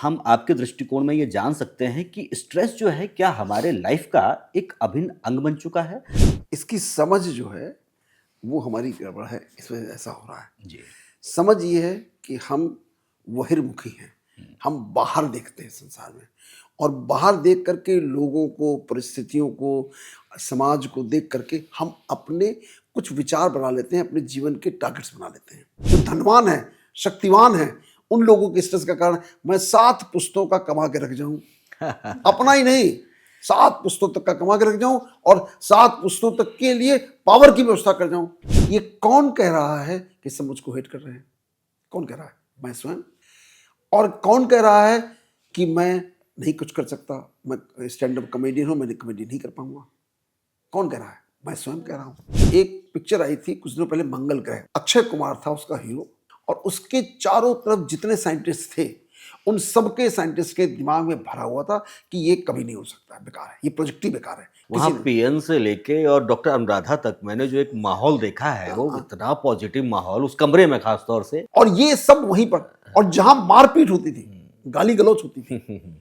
हम आपके दृष्टिकोण में ये जान सकते हैं कि स्ट्रेस जो है क्या हमारे लाइफ का एक अभिन्न अंग बन चुका है? इसकी समझ जो है वो हमारी गड़बड़ है, इस वजह से ऐसा हो रहा है। जी। समझ ये है कि हम बहिर्मुखी हैं, हम बाहर देखते हैं संसार में और बाहर देख करके लोगों को, परिस्थितियों को, समाज को देख करके हम अपने कुछ विचार बना लेते हैं, अपने जीवन के टारगेट्स बना लेते हैं। जो धनवान है, शक्तिवान है, उन लोगों के स्ट्रेस का कारण मैं 7 पुस्तकों का कमा के रख जाऊं, अपना ही नहीं 7 पुस्तकों तक का कमा के रख जाऊं और 7 पुस्तकों तक के लिए पावर की व्यवस्था कर जाऊं। ये कौन कह रहा है कि सब मुझको हेट कर रहे हैं? कौन कह रहा है? मैं स्वयं। और कौन कह रहा है कि मैं नहीं कुछ कर सकता, मैं स्टैंड अप कॉमेडियन हूं, मैं कॉमेडी नहीं कर पाऊंगा? कौन कह रहा है? मैं स्वयं कह रहा हूं। एक पिक्चर आई थी कुछ दिनों पहले, मंगल ग्रह, अक्षय कुमार था उसका हीरो और उसके चारों तरफ जितने साइंटिस्ट थे उन सबके साइंटिस्ट के दिमाग में भरा हुआ था कि ये कभी नहीं हो सकता, बेकार है, ये प्रोजेक्ट ही बेकार है। वहाँ किसी ने पीएन से लेके और डॉक्टर अनुराधा तक मैंने जो एक माहौल देखा है वो हाँ, इतना पॉजिटिव माहौल उस कमरे में खास तौर से। और ये सब वहीं पर, और जहां मारपीट होती थी, गाली गलौज होती थी।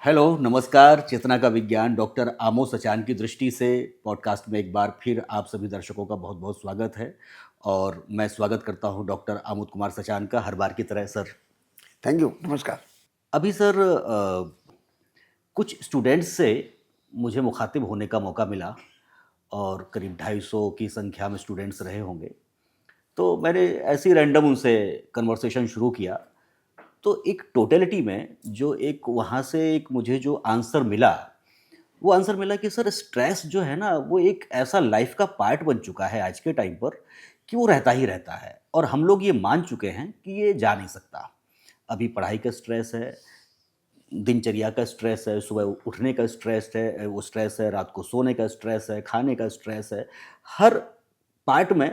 हेलो, नमस्कार। चेतना का विज्ञान डॉक्टर आमोस सचान की दृष्टि से पॉडकास्ट में एक बार फिर आप सभी दर्शकों का बहुत बहुत स्वागत है। और मैं स्वागत करता हूं डॉक्टर आमोद कुमार सचान का, हर बार की तरह। सर, थैंक यू, नमस्कार। अभी सर कुछ स्टूडेंट्स से मुझे मुखातिब होने का मौका मिला और करीब 250 की संख्या में स्टूडेंट्स रहे होंगे। तो मैंने ऐसे ही रैंडम उनसे कन्वर्सेशन शुरू किया। तो एक टोटलिटी में जो एक वहाँ से एक मुझे जो आंसर मिला, वो आंसर मिला कि सर स्ट्रेस जो है ना वो एक ऐसा लाइफ का पार्ट बन चुका है आज के टाइम पर कि वो रहता ही रहता है और हम लोग ये मान चुके हैं कि ये जा नहीं सकता। अभी पढ़ाई का स्ट्रेस है, दिनचर्या का स्ट्रेस है, सुबह उठने का स्ट्रेस है, रात को सोने का स्ट्रेस है, खाने का स्ट्रेस है। हर पार्ट में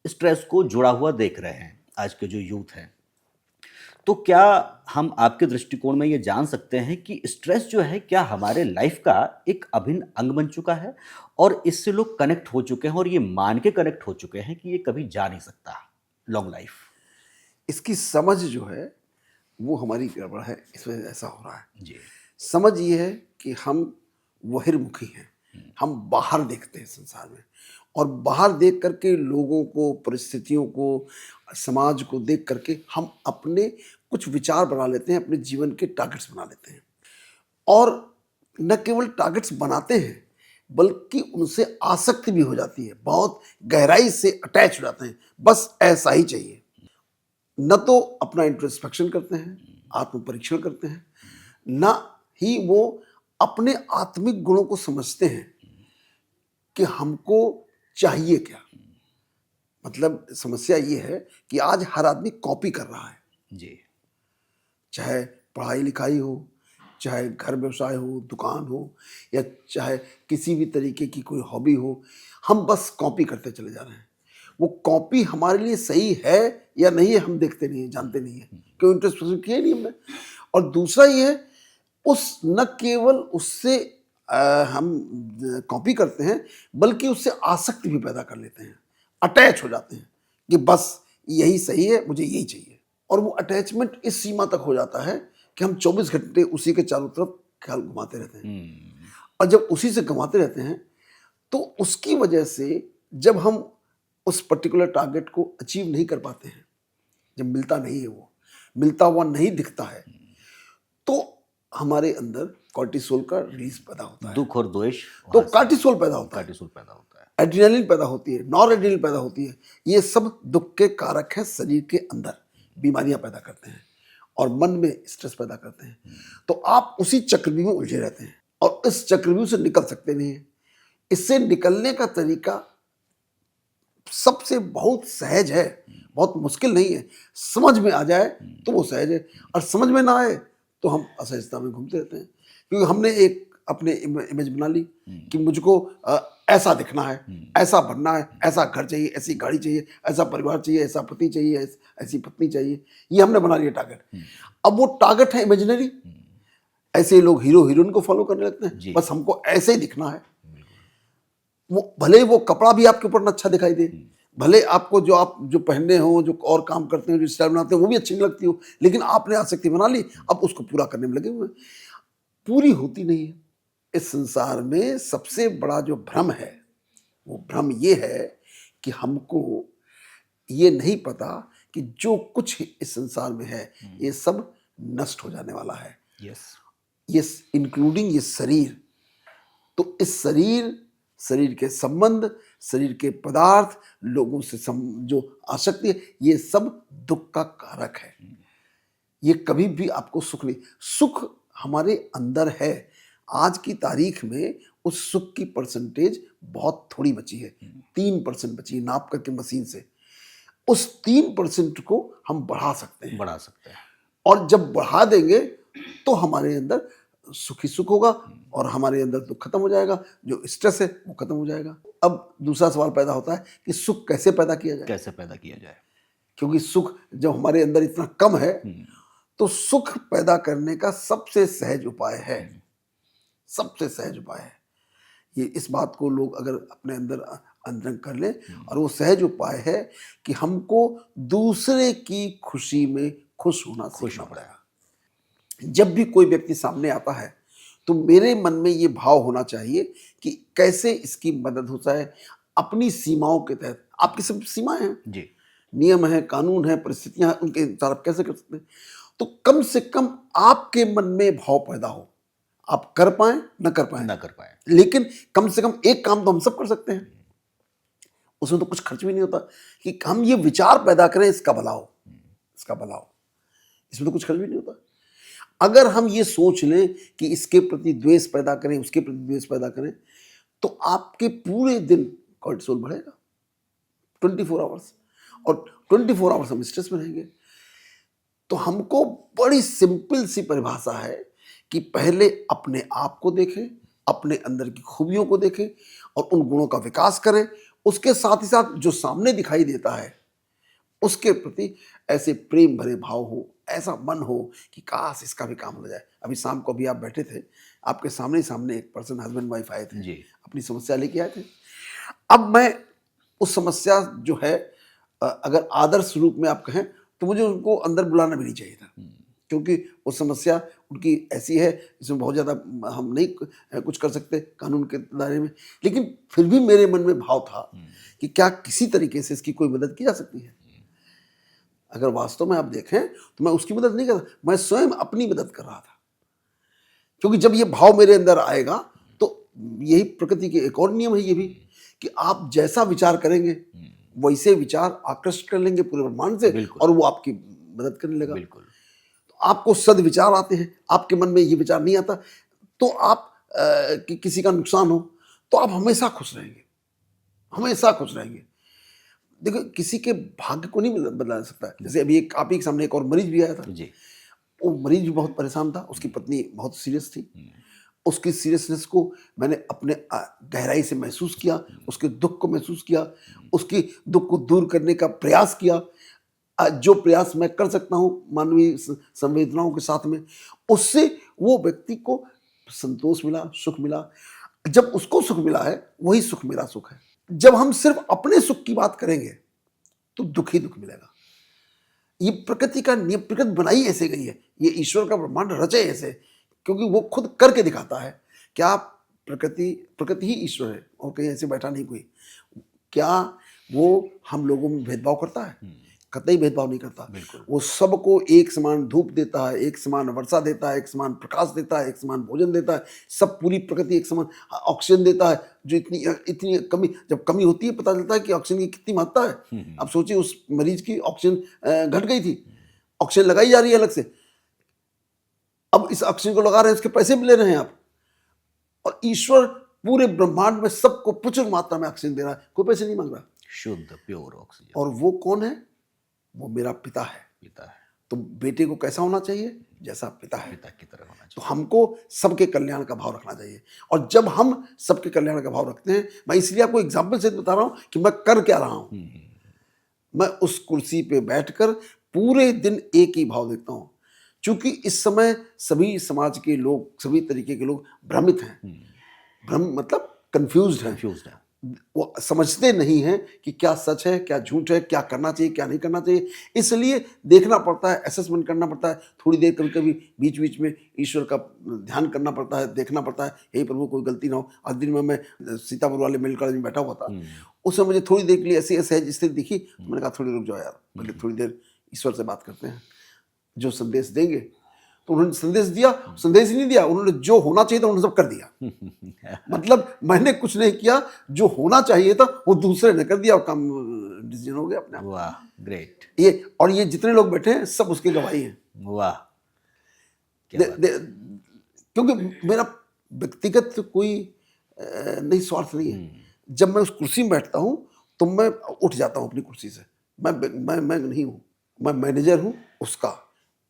स्ट्रेस को जुड़ा हुआ देख रहे हैं आज के जो यूथ हैं। तो क्या हम आपके दृष्टिकोण में ये जान सकते हैं कि स्ट्रेस जो है क्या हमारे लाइफ का एक अभिन्न अंग बन चुका है और इससे लोग कनेक्ट हो चुके हैं और ये मान के कनेक्ट हो चुके हैं कि ये कभी जा नहीं सकता लॉन्ग लाइफ? इसकी समझ जो है वो हमारी गड़बड़ है, इस वजह से ऐसा हो रहा है। जी। समझ ये है कि हम बहिर्मुखी हैं, हम बाहर देखते हैं संसार में और बाहर देख करके लोगों को, परिस्थितियों को, समाज को देख करके हम अपने कुछ विचार बना लेते हैं, अपने जीवन के टारगेट्स बना लेते हैं और न केवल टारगेट्स बनाते हैं बल्कि उनसे आसक्ति भी हो जाती है, बहुत गहराई से अटैच हो जाते हैं। बस ऐसा ही चाहिए। न तो अपना इंट्रोस्पेक्शन करते हैं, आत्म परीक्षण करते हैं, न ही वो अपने आत्मिक गुणों को समझते हैं कि हमको चाहिए क्या। मतलब समस्या ये है कि आज हर आदमी कॉपी कर रहा है, जी। चाहे पढ़ाई लिखाई हो, चाहे घर व्यवसाय हो, दुकान हो, या चाहे किसी भी तरीके की कोई हॉबी हो, हम बस कॉपी करते चले जा रहे हैं। वो कॉपी हमारे लिए सही है या नहीं है हम देखते नहीं है, जानते नहीं है, क्यों इंटरेस्ट किया नहीं हमने। और दूसरा ये है, उस न केवल उससे हम कॉपी करते हैं बल्कि उससे आसक्ति भी पैदा कर लेते हैं, अटैच हो जाते हैं कि बस यही सही है, मुझे यही चाहिए। और वो अटैचमेंट इस सीमा तक हो जाता है कि हम 24 घंटे उसी के चारों तरफ ख्याल घुमाते रहते हैं और जब उसी से घुमाते रहते हैं तो उसकी वजह से जब हम उस पर्टिकुलर टारगेट को अचीव नहीं कर पाते हैं, जब मिलता नहीं है, वो मिलता हुआ नहीं दिखता है, तो हमारे अंदर कॉर्टिसोल का रिलीज पैदा होता है। दुख और द्वेष तो वहाँ से कॉर्टिसोल पैदा होता है, कार्टिसोल पैदा होता है। एड्रेनलिन पैदा होती है, नॉर एड्रेनलिन पैदा होती है। ये सब दुख के कारक हैं, शरीर के अंदर बीमारियां पैदा करते हैं और मन में स्ट्रेस पैदा करते हैं। तो आप उसी चक्रव्यूह में उलझे रहते हैं और इस चक्रव्यूह से निकल सकते नहीं हैं। इससे निकलने का तरीका सबसे बहुत सहज है, बहुत मुश्किल नहीं है। समझ में आ जाए तो वो सहज है और समझ में ना आए तो हम असहजता में घूमते रहते हैं, क्योंकि हमने एक अपने इमेज बना ली कि मुझको ऐसा दिखना है, ऐसा बनना है, ऐसा घर चाहिए, ऐसी गाड़ी चाहिए, ऐसा परिवार चाहिए, ऐसा पति चाहिए, ऐसी पत्नी चाहिए। ये हमने बना लिया टारगेट। अब वो टारगेट है इमेजिनरी। ऐसे ही लोग हीरो हीरोइन को फॉलो करने लगते हैं, जी। बस हमको ऐसे ही दिखना है। वो भले ही वो कपड़ा भी आपके ऊपर अच्छा दिखाई दे, भले आपको आप जो पहनने हो, जो और काम करते हो, जो स्टाइल बनाते हो, वो भी अच्छी नहीं लगती हो, लेकिन आपने आसक्ति बना ली, अब उसको पूरा करने में लगे हुए हैं। पूरी होती नहीं है। इस संसार में सबसे बड़ा जो भ्रम है, वो भ्रम ये है कि हमको ये नहीं पता कि जो कुछ इस संसार में है, ये सब नष्ट हो जाने वाला है। यस। ये इंक्लूडिंग ये शरीर। तो इस शरीर के संबंध, शरीर के पदार्थ, लोगों से जो आसक्ति है, ये सब दुख का कारक है। ये कभी भी आपको सुख नहीं, सुख हमारे अंदर है। आज की तारीख में उस सुख की परसेंटेज बहुत थोड़ी बची है, 3% बची है, नाप करके मशीन से। उस 3% को हम बढ़ा सकते हैं, बढ़ा सकते हैं। और जब बढ़ा देंगे तो हमारे अंदर सुख ही सुख होगा, और हमारे अंदर दुख खत्म हो जाएगा, जो स्ट्रेस है वो खत्म हो जाएगा। अब दूसरा सवाल पैदा होता है कि सुख कैसे पैदा किया जाए, कैसे पैदा किया जाए? क्योंकि सुख जब हमारे अंदर इतना कम है, तो सुख पैदा करने का सबसे सहज उपाय है, सबसे सहज उपाय है ये। इस बात को लोग अगर अपने अंदर अंतरंग कर लें, और वो सहज उपाय है कि हमको दूसरे की खुशी में खुश होना सीखना पड़ेगा। जब भी कोई व्यक्ति सामने आता है, तो मेरे मन में ये भाव होना चाहिए कि कैसे इसकी मदद हो जाए, अपनी सीमाओं के तहत। आपकी सब सीमाएं हैं जी। नियम है, कानून है, परिस्थितियां हैं, उनके अनुसार आप कैसे कर सकते हैं। तो कम से कम आपके मन में भाव पैदा हो, आप कर पाए न कर पाए, लेकिन कम से कम एक काम तो हम सब कर सकते हैं, उसमें तो कुछ खर्च भी नहीं होता, कि हम ये विचार पैदा करें इसका भला हो, इसका भला हो, इसमें तो कुछ खर्च भी नहीं होता। अगर हम ये सोच लें कि इसके प्रति द्वेष पैदा करें, उसके प्रति द्वेष पैदा करें, तो आपके पूरे दिन कोर्टिसोल बढ़ेगा 24 आवर्स, और 24 आवर्स हम स्ट्रेस में रहेंगे। तो हमको बड़ी सिंपल सी परिभाषा है कि पहले अपने आप को देखें, अपने अंदर की खूबियों को देखें, और उन गुणों का विकास करें। उसके साथ ही साथ जो सामने दिखाई देता है, उसके प्रति ऐसे प्रेम भरे भाव हो, ऐसा मन हो कि काश इसका भी काम हो जाए। अभी शाम को अभी आप बैठे थे, आपके सामने ही सामने एक पर्सन, हस्बैंड वाइफ आए थे जी। अपनी समस्या लेके आए थे। अब मैं उस समस्या जो है, अगर आदर्श रूप में आप कहें, तो मुझे उनको अंदर बुलाना भी नहीं चाहिए था, क्योंकि वो समस्या उनकी ऐसी है जिसमें बहुत ज़्यादा हम नहीं कुछ कर सकते कानून के दायरे में। लेकिन फिर भी मेरे मन में भाव था कि क्या किसी तरीके से इसकी कोई मदद की जा सकती है। अगर वास्तव में आप देखें तो मैं उसकी मदद नहीं कर रहा, मैं स्वयं अपनी मदद कर रहा था। क्योंकि जब ये भाव मेरे अंदर आएगा, तो यही प्रकृति के एक और नियम है ये भी, कि आप जैसा विचार करेंगे वैसे विचार आकृष्ट कर लेंगे पूरे ब्रह्मांड से, और वो आपकी मदद करने लगा। बिल्कुल। तो आपको सद विचार आते हैं, आपके मन में ये विचार नहीं आता, तो आप कि किसी का नुकसान हो, तो आप हमेशा खुश रहेंगे, हमेशा खुश रहेंगे। देखो, किसी के भाग्य को नहीं बदला जा सकता। जैसे अभी आप ही के सामने एक और मरीज भी आया था जी। वो मरीज भी बहुत परेशान था, उसकी पत्नी बहुत सीरियस थी। उसकी सीरियसनेस को मैंने अपने गहराई से महसूस किया, उसके दुख को महसूस किया, उसके दुख को दूर करने का प्रयास किया। जो प्रयास मैं कर सकता हूँ मानवीय संवेदनाओं के साथ में, उससे वो व्यक्ति को संतोष मिला, सुख मिला। जब उसको सुख मिला है, वही सुख मेरा सुख है। जब हम सिर्फ अपने सुख की बात करेंगे, तो दुख ही दुख मिलेगा। ये प्रकृति का नियम, प्रकृति बनाई ऐसे गई है, ये ईश्वर का ब्रह्मांड रचे ऐसे, क्योंकि वो खुद करके दिखाता है। क्या प्रकृति ही ईश्वर है और कहीं ऐसे बैठा नहीं कोई? क्या वो हम लोगों में भेदभाव करता है? कतई भेदभाव नहीं करता। वो सबको एक समान धूप देता है, एक समान वर्षा देता है, एक समान प्रकाश देता है, एक समान भोजन देता है। सब पूरी प्रकृति एक समान ऑक्सीजन देता है। जो इतनी कमी, जब कमी होती है पता चलता है कि ऑक्सीजन की कितनी महत्ता है। अब सोचिए, उस मरीज की ऑक्सीजन घट गई थी, ऑक्सीजन लगाई जा रही है अलग से, अब इस ऑक्सीजन को लगा रहे हैं, उसके पैसे भी ले रहे हैं आप। और ईश्वर पूरे ब्रह्मांड में सबको प्रचुर मात्रा में ऑक्सीजन दे रहा है, कोई पैसे नहीं मांग रहा, शुद्ध प्योर ऑक्सीजन। और वो कौन है? वो मेरा पिता है। पिता है। तो बेटे को कैसा होना चाहिए? जैसा पिता है, पिता की तरह होना चाहिए। तो हमको सबके कल्याण का भाव रखना चाहिए। और जब हम सबके कल्याण का भाव रखते हैं, मैं इसलिए आपको एग्जाम्पल से बता रहा हूं कि मैं कर क्या रहा हूं। मैं उस कुर्सी पे बैठकर पूरे दिन एक ही भाव देखता हूं। चूंकि इस समय सभी समाज के लोग, सभी तरीके के लोग भ्रमित हैं। भ्रम मतलब कंफ्यूज्ड है। वो समझते नहीं हैं कि क्या सच है, क्या झूठ है, क्या करना चाहिए, क्या नहीं करना चाहिए। इसलिए देखना पड़ता है, असेसमेंट करना पड़ता है, थोड़ी देर कभी-कभी बीच-बीच में ईश्वर का ध्यान करना पड़ता है, देखना पड़ता है, हे प्रभु कोई गलती ना हो। आज दिन में मैं सीतापुर वाले मेडिकल कॉलेज में बैठा हुआ था, उसमें मुझे थोड़ी देर के लिए ऐसी असहज स्थिति दिखी, तो मैंने कहा थोड़ी रुक जाओ यार, पहले थोड़ी देर ईश्वर से बात करते हैं, जो संदेश देंगे। तो उन्होंने संदेश दिया, संदेश ही नहीं दिया, उन्होंने जो होना चाहिए था उन्होंने सब कर दिया। मतलब मैंने कुछ नहीं किया, जो होना चाहिए था वो दूसरे ने कर दिया और काम डिसीजन हो गया अपने आप। वाह, ग्रेट। ये जितने लोग बैठे हैं सब उसके गवाही हैं। वाह, क्या दे, बात। दे, क्योंकि मेरा व्यक्तिगत कोई नहीं स्वार्थ नहीं है। जब मैं उस कुर्सी में बैठता हूँ तो मैं उठ जाता हूँ अपनी कुर्सी से। मैं नहीं हूँ, मैं मैनेजर हूँ उसका,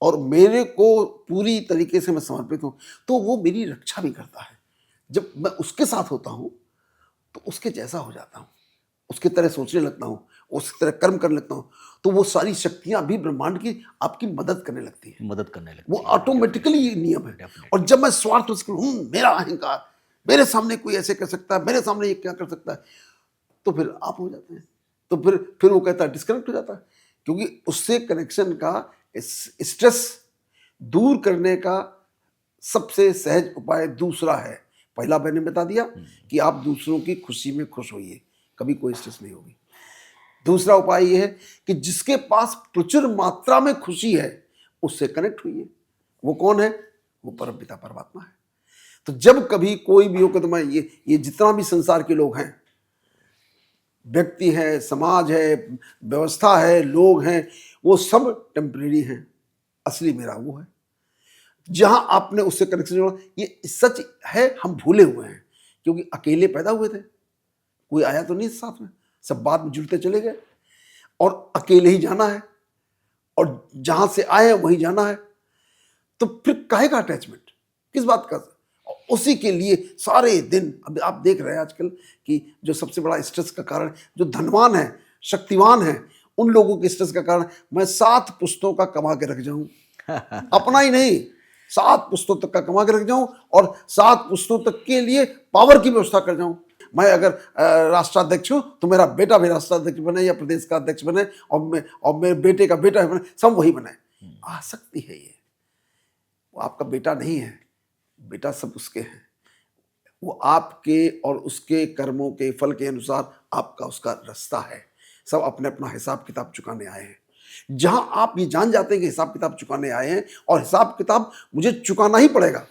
और मेरे को पूरी तरीके से मैं समर्पित हूँ, तो वो मेरी रक्षा भी करता है। जब मैं उसके साथ होता हूँ तो उसके जैसा हो जाता हूँ, उसकी तरह सोचने लगता हूँ, उसकी तरह कर्म करने लगता हूँ, तो वो सारी शक्तियाँ भी ब्रह्मांड की आपकी मदद करने लगती हैं। मदद करने लगती वो है, ऑटोमेटिकली ये नियम है। डेफिनेटली। और जब मैं स्वार्थ मेरा अहंकार, मेरे सामने कोई ऐसे कर सकता है, मेरे सामने ये क्या कर सकता है, तो फिर आप हो जाते हैं। तो फिर वो कहता है डिस्कनेक्ट हो जाता है, क्योंकि उससे कनेक्शन का स्ट्रेस दूर करने का सबसे सहज उपाय दूसरा है। पहला मैंने बता दिया कि आप दूसरों की खुशी में खुश होइए, कभी कोई स्ट्रेस नहीं होगी। दूसरा उपाय ये है कि जिसके पास प्रचुर मात्रा में खुशी है उससे कनेक्ट हुइए। वो कौन है? वो परमपिता परमात्मा है। तो जब कभी कोई भी हो कि तो मैं ये जितना भी संसार के लोग हैं, व्यक्ति है, समाज है, व्यवस्था है, लोग हैं, वो सब टेम्परेरी हैं। असली मेरा वो है। जहां आपने उससे कनेक्शन जोड़ा, ये सच है, हम भूले हुए हैं, क्योंकि अकेले पैदा हुए थे, कोई आया तो नहीं साथ में, सब बाद में जुड़ते चले गए, और अकेले ही जाना है, और जहां से आए हैं वहीं जाना है। तो फिर काहे का अटैचमेंट, किस बात का? उसी के लिए सारे दिन, अब आप देख रहे हैं आजकल कि जो सबसे बड़ा स्ट्रेस का कारण, जो धनवान है, शक्तिवान है, उन लोगों के स्ट्रेस का कारण, मैं 7 पुस्तकों का कमा के रख जाऊं, अपना ही नहीं, 7 पुस्तकों तक का कमा के रख जाऊं, और 7 पुस्तकों तक के लिए पावर की व्यवस्था कर जाऊं। मैं अगर राष्ट्राध्यक्ष हूं तो मेरा बेटा भी राष्ट्राध्यक्ष बने, या प्रदेश का अध्यक्ष बने, और मेरे बेटे का बेटा बने, सब वही बने। आसक्ति है ये। वो आपका बेटा नहीं है, बेटा सब उसके हैं। वो आपके और उसके कर्मों के फल के अनुसार आपका उसका रास्ता है। सब अपने अपना हिसाब किताब चुकाने आए हैं। जहां आप ये जान जाते हैं कि हिसाब किताब चुकाने आए हैं, और हिसाब किताब मुझे चुकाना ही पड़ेगा।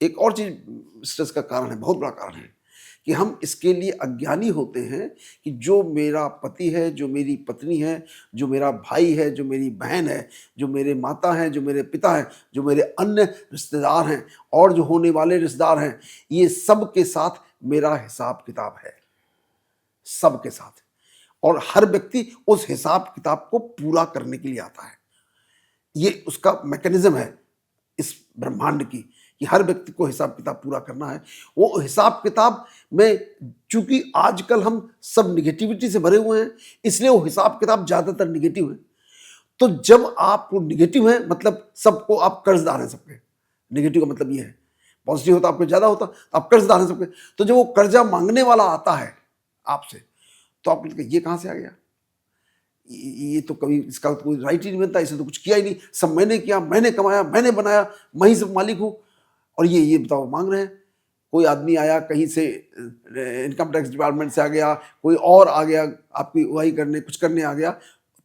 एक और चीज स्ट्रेस का कारण है, बहुत बड़ा कारण है, कि हम इसके लिए अज्ञानी होते हैं कि जो मेरा पति है, जो मेरी पत्नी है, जो मेरा भाई है, जो मेरी बहन है, जो मेरे माता हैं, जो मेरे पिता हैं, जो मेरे अन्य रिश्तेदार हैं, और जो होने वाले रिश्तेदार हैं, ये सब के साथ मेरा हिसाब किताब है, सब के साथ। और हर व्यक्ति उस हिसाब किताब को पूरा करने के लिए आता है। ये उसका मैकेनिज्म है इस ब्रह्मांड की, कि हर व्यक्ति को हिसाब किताब पूरा करना है। वो हिसाब किताब में, चूंकि आजकल हम सब निगेटिविटी से भरे हुए हैं, इसलिए वो हिसाब किताब ज्यादातर निगेटिव है। तो जब आप निगेटिव है, मतलब सबको आप कर्जदार हैं सबके। निगेटिव का मतलब ये है, पॉजिटिव होता आपको ज्यादा होता तो आप कर्जदार हैं सबके। तो जब वो कर्जा मांगने वाला आता है आपसे, तो आप कहते हैं ये कहां से आ गया, ये तो कभी इसका कोई राइट ही नहीं बनता, इसने तो कुछ किया ही नहीं, सब मैंने किया, मैंने कमाया, मैंने बनाया, मैं ही सब मालिक हूं, और ये बताओ मांग रहे हैं। कोई आदमी आया कहीं से, इनकम टैक्स डिपार्टमेंट से आ गया, कोई और आ गया आपकी वही करने, कुछ करने आ गया,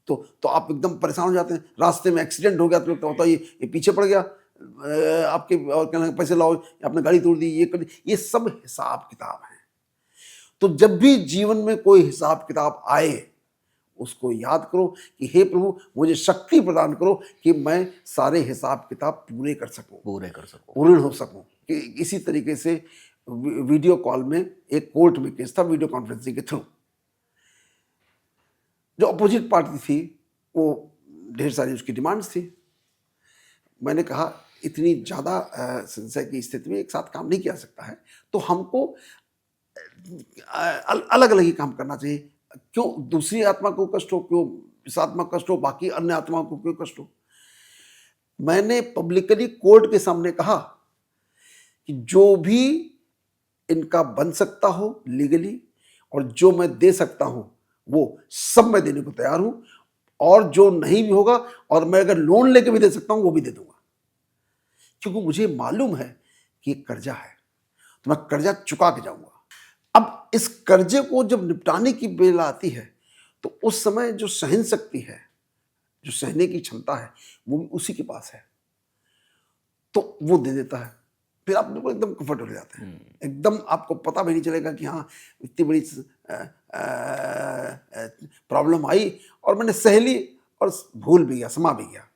तो आप एकदम परेशान हो जाते हैं। रास्ते में एक्सीडेंट हो गया तो लगता होता ये पीछे पड़ गया आपके, और कहना पैसे लाओ, आपने गाड़ी तोड़ दी, ये कर दी। ये सब हिसाब किताब है। तो जब भी जीवन में कोई हिसाब किताब आए, उसको याद करो कि हे प्रभु मुझे शक्ति प्रदान करो कि मैं सारे हिसाब किताब पूरे कर सकूं, पूर्ण हो सकूं। कि इसी तरीके से वीडियो कॉल में एक कोर्ट में केस था, वीडियो कॉन्फ्रेंसिंग के थ्रू। जो अपोजिट पार्टी थी वो ढेर सारी उसकी डिमांड्स थी। मैंने कहा इतनी ज़्यादा संशय की स्थिति में एक साथ काम नहीं किया सकता है, तो हमको अलग अलग ही काम करना चाहिए। क्यों दूसरी आत्मा को कष्ट हो, क्यों इस आत्मा को कष्ट हो, बाकी अन्य आत्माओं को क्यों कष्ट हो। मैंने पब्लिकली कोर्ट के सामने कहा कि जो भी इनका बन सकता हो लीगली, और जो मैं दे सकता हूं वो सब मैं देने को तैयार हूं, और जो नहीं भी होगा और मैं अगर लोन लेके भी दे सकता हूं वो भी दे दूंगा, क्योंकि मुझे मालूम है कि ये कर्जा है, तो मैं कर्जा चुका के जाऊंगा। अब इस कर्जे को जब निपटाने की बेला आती है तो उस समय जो सहन शक्ति है, जो सहने की क्षमता है, वो भी उसी के पास है, तो वो दे देता है। फिर आप बिल्कुल एकदम कंफर्टेबल हो जाते हैं, एकदम आपको पता भी नहीं चलेगा कि हाँ इतनी बड़ी प्रॉब्लम आई और मैंने सह ली और भूल भी गया, समा भी गया,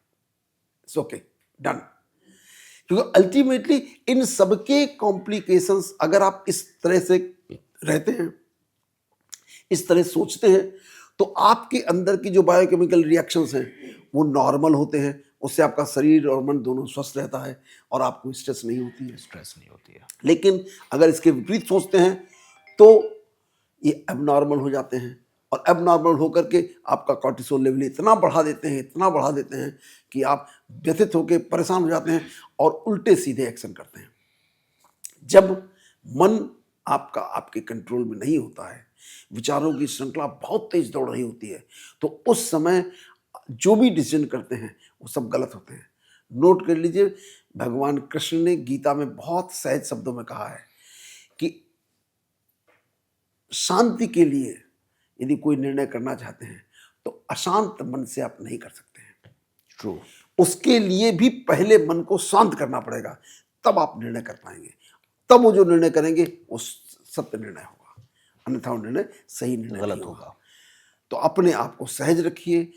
इट्स ओके, डन। क्योंकि अल्टीमेटली इन सबके कॉम्प्लिकेशंस, अगर आप इस तरह से रहते हैं, इस तरह सोचते हैं, तो आपके अंदर की जो बायोकेमिकल रिएक्शंस हैं वो नॉर्मल होते हैं, उससे आपका शरीर और मन दोनों स्वस्थ रहता है और आपको स्ट्रेस नहीं होती है। स्ट्रेस नहीं होती है। लेकिन अगर इसके विपरीत सोचते हैं तो ये एबनॉर्मल हो जाते हैं, और एबनॉर्मल होकर के आपका कॉर्टिसोल लेवल इतना बढ़ा देते हैं, इतना बढ़ा देते हैं कि आप व्यथित होकर परेशान हो जाते हैं और उल्टे सीधे एक्शन करते हैं। जब मन आपका आपके कंट्रोल में नहीं होता है, विचारों की श्रृंखला बहुत तेज दौड़ रही होती है, तो उस समय जो भी डिसीजन करते हैं वो सब गलत होते हैं। नोट कर लीजिए, भगवान कृष्ण ने गीता में बहुत सहज शब्दों में कहा है कि शांति के लिए यदि कोई निर्णय करना चाहते हैं तो अशांत मन से आप नहीं कर सकते हैं। ट्रू। उसके लिए भी पहले मन को शांत करना पड़ेगा, तब आप निर्णय कर पाएंगे। तब वो जो निर्णय करेंगे वो सत्य निर्णय होगा, अन्यथा वो निर्णय सही निर्णय गलत नहीं होगा। होगा। तो अपने आप को सहज रखिए,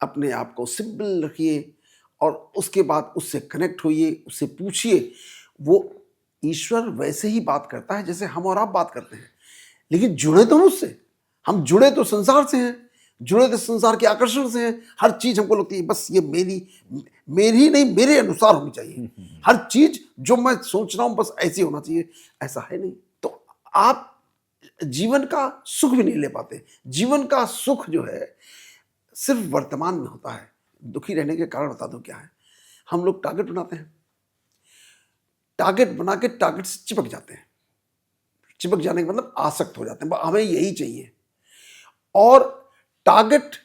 अपने आप को सिंपल रखिए, और उसके बाद उससे कनेक्ट होइए, उससे पूछिए। वो ईश्वर वैसे ही बात करता है जैसे हम और आप बात करते हैं, लेकिन जुड़े तो हम उससे, हम जुड़े तो संसार से हैं, जुड़े तो संसार के आकर्षण से हैं। हर चीज हमको लगती है बस ये मेरी मेरी नहीं, मेरे अनुसार होनी चाहिए। हर चीज जो मैं सोच रहा हूं बस ऐसी होना चाहिए, ऐसा है नहीं। तो आप जीवन का सुख भी नहीं ले पाते। जीवन का सुख जो है सिर्फ वर्तमान में होता है। दुखी रहने के कारण बता दो क्या है। हम लोग टारगेट बनाते हैं, टारगेट बना के टारगेट से चिपक जाते हैं। चिपक जाने का मतलब आसक्त हो जाते हैं, हमें यही चाहिए। और टारगेट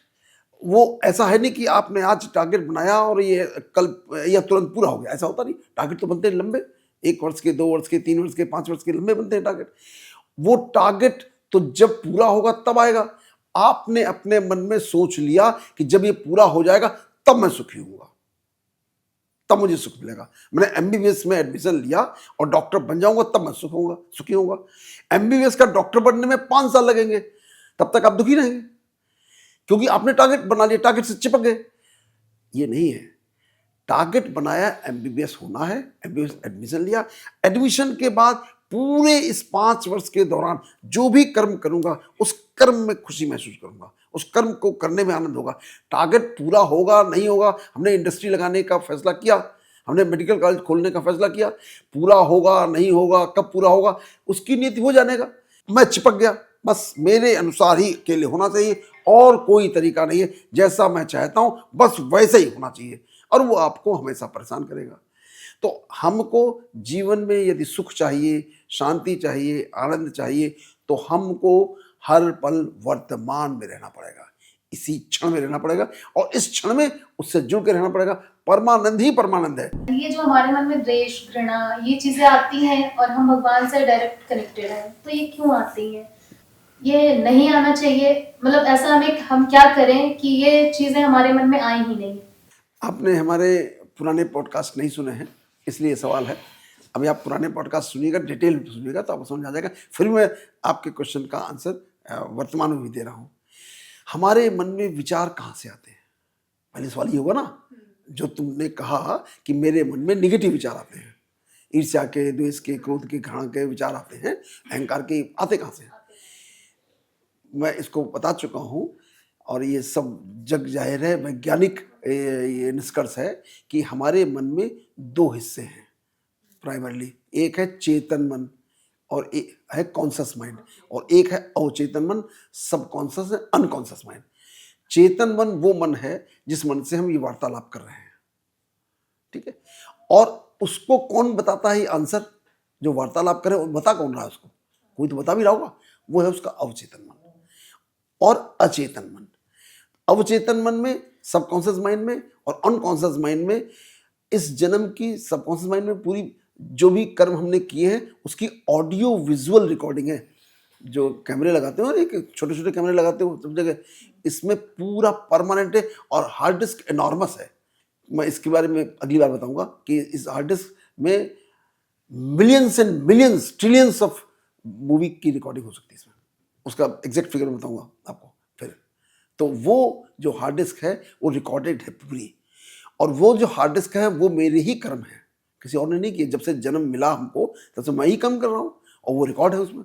वो ऐसा है नहीं कि आपने आज टारगेट बनाया और ये कल या तुरंत पूरा हो गया, ऐसा होता नहीं। टारगेट तो बनते हैं लंबे, 1 वर्ष के, 2 वर्ष के, 3 वर्ष के, 5 वर्ष के, लंबे बनते हैं टारगेट। वो टारगेट तो जब पूरा होगा तब आएगा। आपने अपने मन में सोच लिया कि जब ये पूरा हो जाएगा तब मैं सुखी होऊंगा, तब मुझे सुख मिलेगा। मैंने एमबीबीएस में एडमिशन लिया और डॉक्टर बन जाऊंगा तब मैं सुखी होऊंगा। एमबीबीएस का डॉक्टर बनने में 5 साल लगेंगे, तब तक आप दुखी रहेंगे, क्योंकि आपने टारगेट बना लिया, टारगेट से चिपक गए। ये नहीं है। टारगेट बनाया, एमबीबीएस होना है, एमबीबीएस एडमिशन लिया, एडमिशन के बाद पूरे इस 5 वर्ष के दौरान जो भी कर्म करूंगा उस कर्म में खुशी महसूस करूंगा, उस कर्म को करने में आनंद होगा। टारगेट पूरा होगा नहीं होगा, हमने इंडस्ट्री लगाने का फैसला किया, हमने मेडिकल कॉलेज खोलने का फैसला किया, पूरा होगा नहीं होगा, कब पूरा होगा उसकी नीति हो जाने का। मैं चिपक गया, बस मेरे अनुसार ही के लिए होना चाहिए और कोई तरीका नहीं है, जैसा मैं चाहता हूं बस वैसे ही होना चाहिए, और वो आपको हमेशा परेशान करेगा। तो हमको जीवन में यदि सुख चाहिए, शांति चाहिए, आनंद चाहिए, तो हमको हर पल वर्तमान में रहना पड़ेगा, इसी क्षण में रहना पड़ेगा, और इस क्षण में उससे जुड़ के रहना पड़ेगा। परमानंद ही परमानंद है। ये जो हमारे मन में द्वेष, घृणा, ये चीजें आती हैं और हम भगवान से डायरेक्ट कनेक्टेड हैं, तो ये क्यों आती हैं? ये नहीं आना चाहिए। मतलब ऐसा हम क्या करें कि ये चीजें हमारे मन में आए ही नहीं। आपने हमारे पुराने पॉडकास्ट नहीं सुने हैं, इसलिए सवाल है। अभी आप पुराने पॉडकास्ट सुनिएगा, डिटेल में सुनिएगा, तो आपको समझ आ जाएगा। फिर मैं आपके क्वेश्चन का आंसर वर्तमान में भी दे रहा हूँ। हमारे मन में विचार कहाँ से आते हैं? पहले सवाल ये होगा ना, जो तुमने कहा कि मेरे मन में निगेटिव विचार आते हैं, ईर्ष्या के, द्वेष के, क्रोध के, घृणा के विचार आते हैं, अहंकार के आते कहाँ से? मैं इसको बता चुका हूँ और ये सब जग जाहिर है, वैज्ञानिक ये निष्कर्ष है कि हमारे मन में 2 हिस्से हैं प्राइमरली। एक है चेतन मन और एक है कॉन्शस माइंड, और एक है अवचेतन मन, सब कॉन्शस है, अनकॉन्शस माइंड। चेतन मन वो मन है जिस मन से हम ये वार्तालाप कर रहे हैं, ठीक है। और उसको कौन बताता है आंसर? जो वार्तालाप करे वो बता कौन रहा है उसको, कोई तो बता भी रहा होगा, वो है उसका अवचेतन मन। और अचेतन मन, अवचेतन मन में सबकॉन्शियस माइंड में और अनकॉन्शियस माइंड में, इस जन्म की सबकॉन्शियस माइंड में पूरी जो भी कर्म हमने किए हैं उसकी ऑडियो विजुअल रिकॉर्डिंग है। जो कैमरे लगाते हो, एक छोटे छोटे कैमरे लगाते हो सब जगह, इसमें पूरा परमानेंट है और हार्ड डिस्क एनॉर्मस है। मैं इसके बारे में अगली बार बताऊंगा कि इस हार्ड डिस्क में millions and millions trillions of movie की रिकॉर्डिंग हो सकती है इसमें, उसका एग्जैक्ट फिगर बताऊंगा आपको फिर। तो वो जो हार्ड डिस्क है वो रिकॉर्डेड है पूरी, और वो जो हार्ड डिस्क है वो मेरे ही कर्म है, किसी और ने नहीं किया। जब से जन्म मिला हमको तब से मैं ही कर्म कर रहा हूँ और वो रिकॉर्ड है उसमें।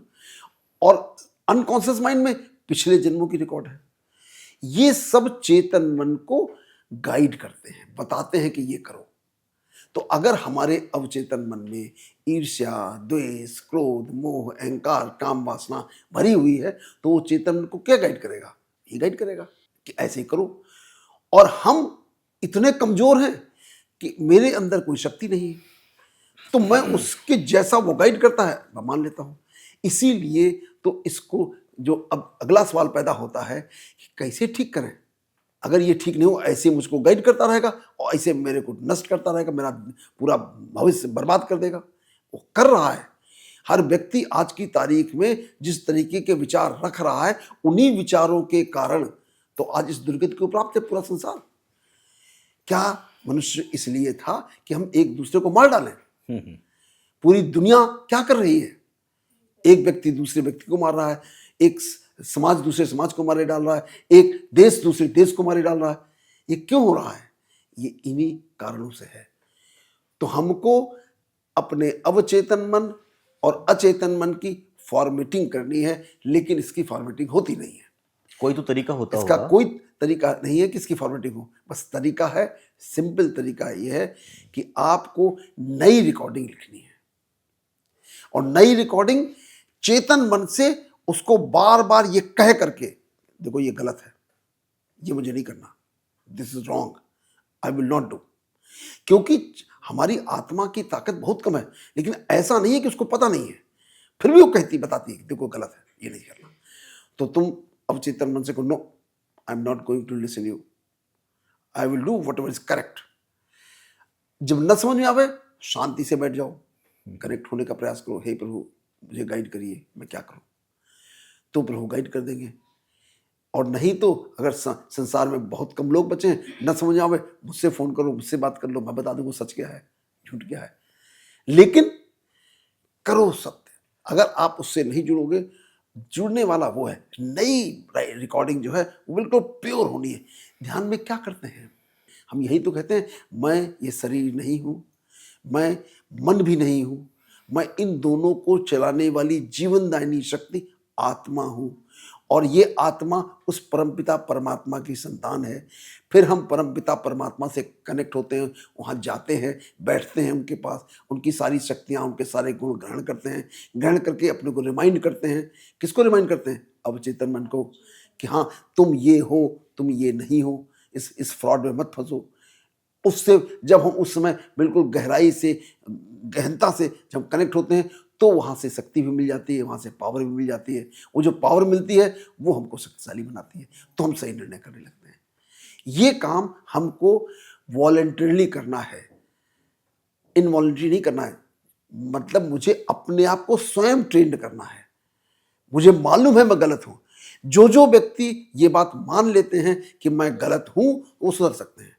और अनकॉन्शियस माइंड में पिछले जन्मों की रिकॉर्ड है। ये सब चेतन मन को गाइड करते हैं, बताते हैं कि ये करो। तो अगर हमारे अवचेतन मन में ईर्ष्या, द्वेष, क्रोध, मोह, अहंकार, काम वासना भरी हुई है तो वो चेतन मन को क्या गाइड करेगा? ये गाइड करेगा कि ऐसे करो। और हम इतने कमजोर हैं कि मेरे अंदर कोई शक्ति नहीं है, तो मैं उसके जैसा वो गाइड करता है मैं मान लेता हूँ। इसीलिए तो इसको जो अब अगला सवाल पैदा होता है कि कैसे ठीक करें। अगर ये ठीक नहीं हो, ऐसे मुझको गाइड करता रहेगा और ऐसे मेरे को नष्ट करता रहेगा, मेरा पूरा भविष्य बर्बाद कर देगा। वो कर रहा है। हर व्यक्ति आज की तारीख में जिस तरीके के विचार रख रहा है, उन्हीं विचारों के कारण तो आज इस दुर्गति को प्राप्त है पूरा संसार। क्या मनुष्य इसलिए था कि हम एक दूसरे को मार डालें? पूरी दुनिया क्या कर रही है? एक व्यक्ति दूसरे व्यक्ति को मार रहा है, एक समाज दूसरे समाज को मारे डाल रहा है, एक देश दूसरे देश को मारे डाल रहा है। ये क्यों हो रहा है? ये इन्हीं कारणों से है। तो हमको अपने अवचेतन मन और अचेतन मन की फॉर्मेटिंग करनी है, लेकिन इसकी फॉर्मेटिंग होती नहीं है। कोई तो तरीका होता इसका होगा। कोई तरीका नहीं है कि इसकी फॉर्मेटिंग हो। बस तरीका है, सिंपल तरीका ये है कि आपको नई रिकॉर्डिंग लिखनी है, और नई रिकॉर्डिंग चेतन मन से उसको बार बार ये कह करके, देखो ये गलत है, ये मुझे नहीं करना, this is wrong, I will not do. क्योंकि हमारी आत्मा की ताकत बहुत कम है, लेकिन ऐसा नहीं है कि उसको पता नहीं है, फिर भी वो कहती बताती है कि देखो गलत है, ये नहीं करना। तो तुम अवचेतन मन से को, no I am not going to listen you, I will do whatever is correct. जब न समझ में आवे, शांति से बैठ जाओ, कनेक्ट होने का प्रयास करो। हे प्रभु मुझे गाइड करिए, मैं क्या करूं? तो प्रभु गाइड कर देंगे। और नहीं तो अगर संसार में बहुत कम लोग बचे हैं, न समझ में आवे, मुझसे फोन करो, मुझसे बात कर लो, मैं बता दूंगा सच क्या है झूठ क्या है। लेकिन करो सत्य। अगर आप उससे नहीं जुड़ोगे, जुड़ने वाला वो है, नई रिकॉर्डिंग जो है वो बिल्कुल प्योर होनी है। ध्यान में क्या करते हैं हम? यही तो कहते हैं, मैं ये शरीर नहीं हूं, मैं मन भी नहीं हूं, मैं इन दोनों को चलाने वाली जीवनदायिनी शक्ति आत्मा हूं, और ये आत्मा उस परमपिता परमात्मा की संतान है। फिर हम परमपिता परमात्मा से कनेक्ट होते हैं, वहाँ जाते हैं, बैठते हैं उनके पास, उनकी सारी शक्तियाँ, उनके सारे गुण ग्रहण करते हैं। ग्रहण करके अपने को रिमाइंड करते हैं। किसको रिमाइंड करते हैं? अवचेतन मन को, कि हाँ तुम ये हो, तुम ये नहीं हो, इस फ्रॉड में मत फंसो। उससे जब हम उस समय बिल्कुल गहराई से, गहनता से जब कनेक्ट होते हैं, तो वहाँ से शक्ति भी मिल जाती है, वहाँ से पावर भी मिल जाती है। वो जो पावर मिलती है वो हमको शक्तिशाली बनाती है, तो हम सही निर्णय करने लगते हैं। ये काम हमको वॉलंटरली करना है, इनवॉलंटरी नहीं करना है। मतलब मुझे अपने आप को स्वयं ट्रेंड करना है। मुझे मालूम है मैं गलत हूं। जो व्यक्ति ये बात मान लेते हैं कि मैं गलत हूं, वो सुधर सकते हैं।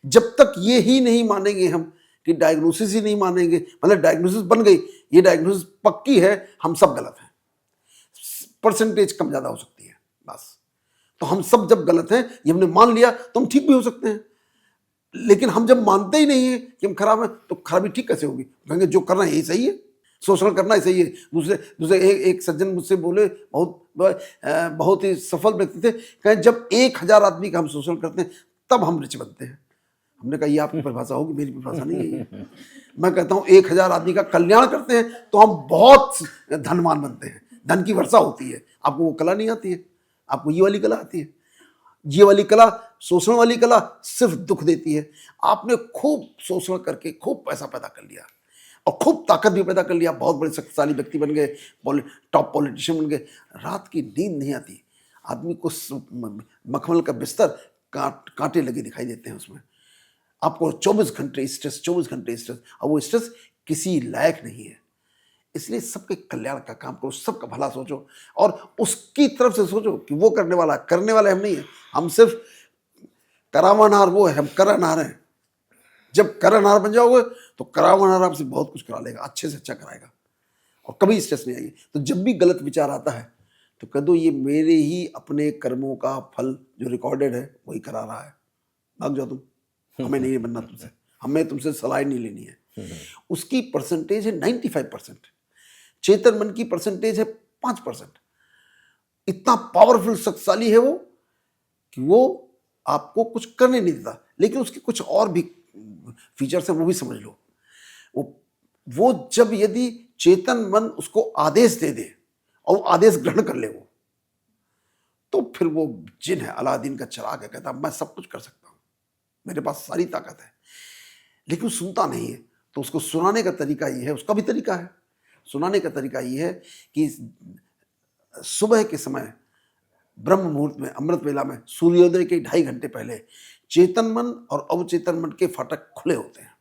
जब तक ये ही नहीं मानेंगे हम, कि डायग्नोसिस ही नहीं मानेंगे, मतलब डायग्नोसिस बन गई, ये डायग्नोसिस पक्की है, हम सब गलत हैं, परसेंटेज कम ज्यादा हो सकती है बस। तो हम सब जब गलत हैं, ये हमने मान लिया, तो हम ठीक भी हो सकते हैं। लेकिन हम जब मानते ही नहीं है कि हम खराब हैं, तो खराबी ठीक कैसे होगी? कहेंगे जो करना है यही सही है, शोषण करना ही सही है। दूसरे एक सज्जन मुझसे बोले, बहुत ही सफल व्यक्ति थे, कहें जब 1000 आदमी का हम शोषण करते हैं तब हम रिच बनते हैं। हमने कहा ये आपकी परिभाषा होगी, मेरी परिभाषा नहीं है ये। मैं कहता हूँ 1000 आदमी का कल्याण करते हैं तो हम बहुत धनवान बनते हैं, धन की वर्षा होती है। आपको वो कला नहीं आती है, आपको ये वाली कला आती है। ये वाली कला, शोषण वाली कला सिर्फ दुख देती है। आपने खूब शोषण करके खूब पैसा पैदा कर लिया, और खूब ताकत भी पैदा कर लिया, बहुत बड़े शक्तिशाली व्यक्ति बन गए, टॉप पॉलिटिशियन बन गए। रात की नींद नहीं आती, आदमी को मखमल का बिस्तर कांटे लगे दिखाई देते हैं उसमें। आपको 24 घंटे स्ट्रेस, 24 घंटे स्ट्रेस, और वो स्ट्रेस किसी लायक नहीं है। इसलिए सबके कल्याण का काम करो, सबका भला सोचो और उसकी तरफ से सोचो कि वो करने वाले हम नहीं है। हम सिर्फ करावनहार वो है, हम करनहार हैं। जब करनहार बन जाओगे तो करावनहार आपसे बहुत कुछ करा लेगा, अच्छे से अच्छा कराएगा और कभी स्ट्रेस नहीं आएगी। तो जब भी गलत विचार आता है तो कह दो ये मेरे ही अपने कर्मों का फल जो रिकॉर्डेड है वही करा रहा है, भाग जाओ तुम, हमें नहीं बनना तुमसे, हमें तुमसे सलाह नहीं लेनी है। उसकी परसेंटेज है 95%, चेतन मन की परसेंटेज है 5%। इतना पावरफुल शक्तिशाली है वो कि वो आपको कुछ करने नहीं देता, लेकिन उसके कुछ और भी फीचर्स हैं, वो भी समझ लो। वो जब यदि चेतन मन उसको आदेश दे दे और वो आदेश ग्रहण कर ले वो, तो फिर वो जिन है, अलादीन का चिराग है, कहता मैं सब कुछ कर सकता हूँ, मेरे पास सारी ताकत है। लेकिन वो सुनता नहीं है, तो उसको सुनाने का तरीका ये है, उसका भी तरीका है, सुनाने का तरीका ये है कि सुबह के समय ब्रह्म मुहूर्त में, अमृत वेला में, सूर्योदय के 2.5 घंटे पहले चेतन मन और अवचेतन मन के फाटक खुले होते हैं।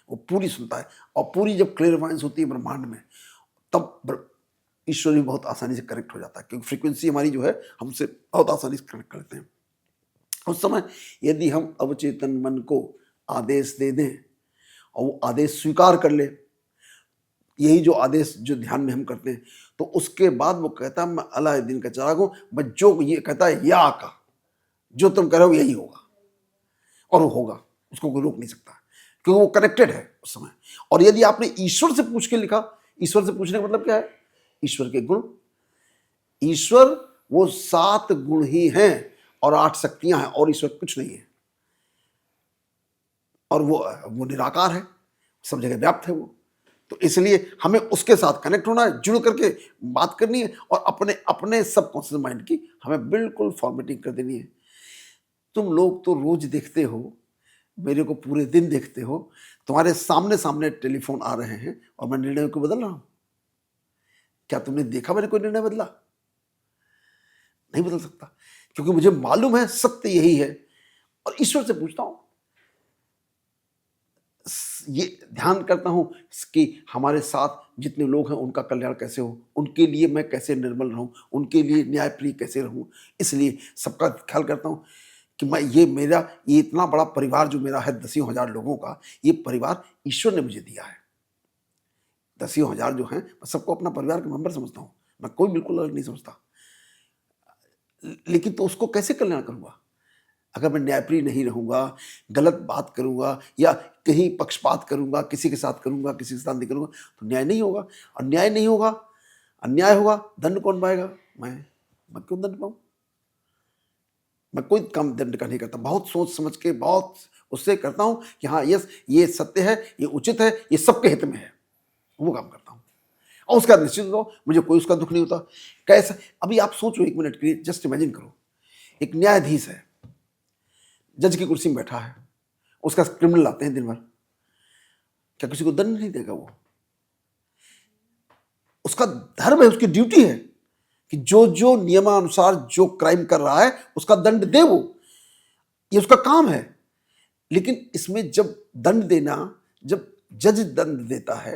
वो पूरी सुनता है और पूरी जब क्लियरवाइंस होती है ब्रह्मांड में, तब ईश्वर भी बहुत आसानी से कनेक्ट हो जाता है, क्योंकि फ्रीक्वेंसी हमारी जो है हमसे बहुत आसानी से कनेक्ट करते हैं। उस समय यदि हम अवचेतन मन को आदेश दे दें और वो आदेश स्वीकार कर ले, यही जो आदेश जो ध्यान में हम करते हैं, तो उसके बाद वो कहता है मैं अलादीन का चिराग हूं, मैं जो ये कहता है या आका, जो तुम करो यही होगा, और वो होगा, उसको कोई रोक नहीं सकता, क्योंकि वो कनेक्टेड है उस समय। और यदि आपने ईश्वर से पूछ के लिखा, ईश्वर से पूछने का मतलब क्या है? ईश्वर के गुण, ईश्वर वो 7 गुण ही हैं और 8 शक्तियां हैं, और ईश्वर कुछ नहीं है, और वो निराकार है, सब जगह व्याप्त है वो। तो इसलिए हमें उसके साथ कनेक्ट होना है, जुड़ करके बात करनी है, और अपने अपने सबकॉन्शियस माइंड की हमें बिल्कुल फॉर्मेटिंग कर देनी है। तुम लोग तो रोज देखते हो, मेरे को पूरे दिन देखते हो, तुम्हारे सामने सामने टेलीफोन आ रहे हैं और मैं निर्णय को बदल रहा हूं। क्या तुमने देखा मैंने कोई निर्णय बदला? नहीं बदल सकता, क्योंकि मुझे मालूम है सत्य यही है। और ईश्वर से पूछता हूं, ये ध्यान करता हूं कि हमारे साथ जितने लोग हैं उनका कल्याण कैसे हो, उनके लिए मैं कैसे निर्मल रहूं, उनके लिए न्यायप्रिय कैसे रहूं। इसलिए सबका ख्याल करता हूं कि मैं ये इतना बड़ा परिवार जो मेरा है 10,000 लोगों का, ये परिवार ईश्वर ने मुझे दिया है। 10,000 जो हैं, मैं सबको अपना परिवार का मेंबर समझता हूँ, मैं कोई बिल्कुल अलग नहीं समझता। लेकिन तो उसको कैसे कल्याण करूँगा अगर मैं न्यायप्रिय नहीं रहूँगा, गलत बात करूँगा या कहीं पक्षपात करूँगा, किसी के साथ करूँगा, किसी के साथ नहीं करूँगा, तो न्याय नहीं होगा। और न्याय नहीं होगा, अन्याय होगा, दंड कौन पाएगा? मैं क्यों दंड पाऊँ? मैं कोई काम दंड का नहीं करता, बहुत सोच समझ के बहुत उससे करता हूँ कि हाँ यस ये सत्य है, ये उचित है, ये सबके हित में है, वो काम करता हूँ। और उसका निश्चित हो मुझे कोई उसका दुख नहीं होता। कैसा? अभी आप सोचो 1 मिनट के लिए, जस्ट इमेजिन करो, एक न्यायाधीश है, जज की कुर्सी में बैठा है, उसका क्रिमिनल आते हैं दिन भर, क्या किसी को दंड नहीं देगा? वो उसका धर्म है, उसकी ड्यूटी है कि जो जो नियमानुसार जो क्राइम कर रहा है उसका दंड दे, वो ये उसका काम है। लेकिन इसमें जब दंड देना, जब जज दंड देता है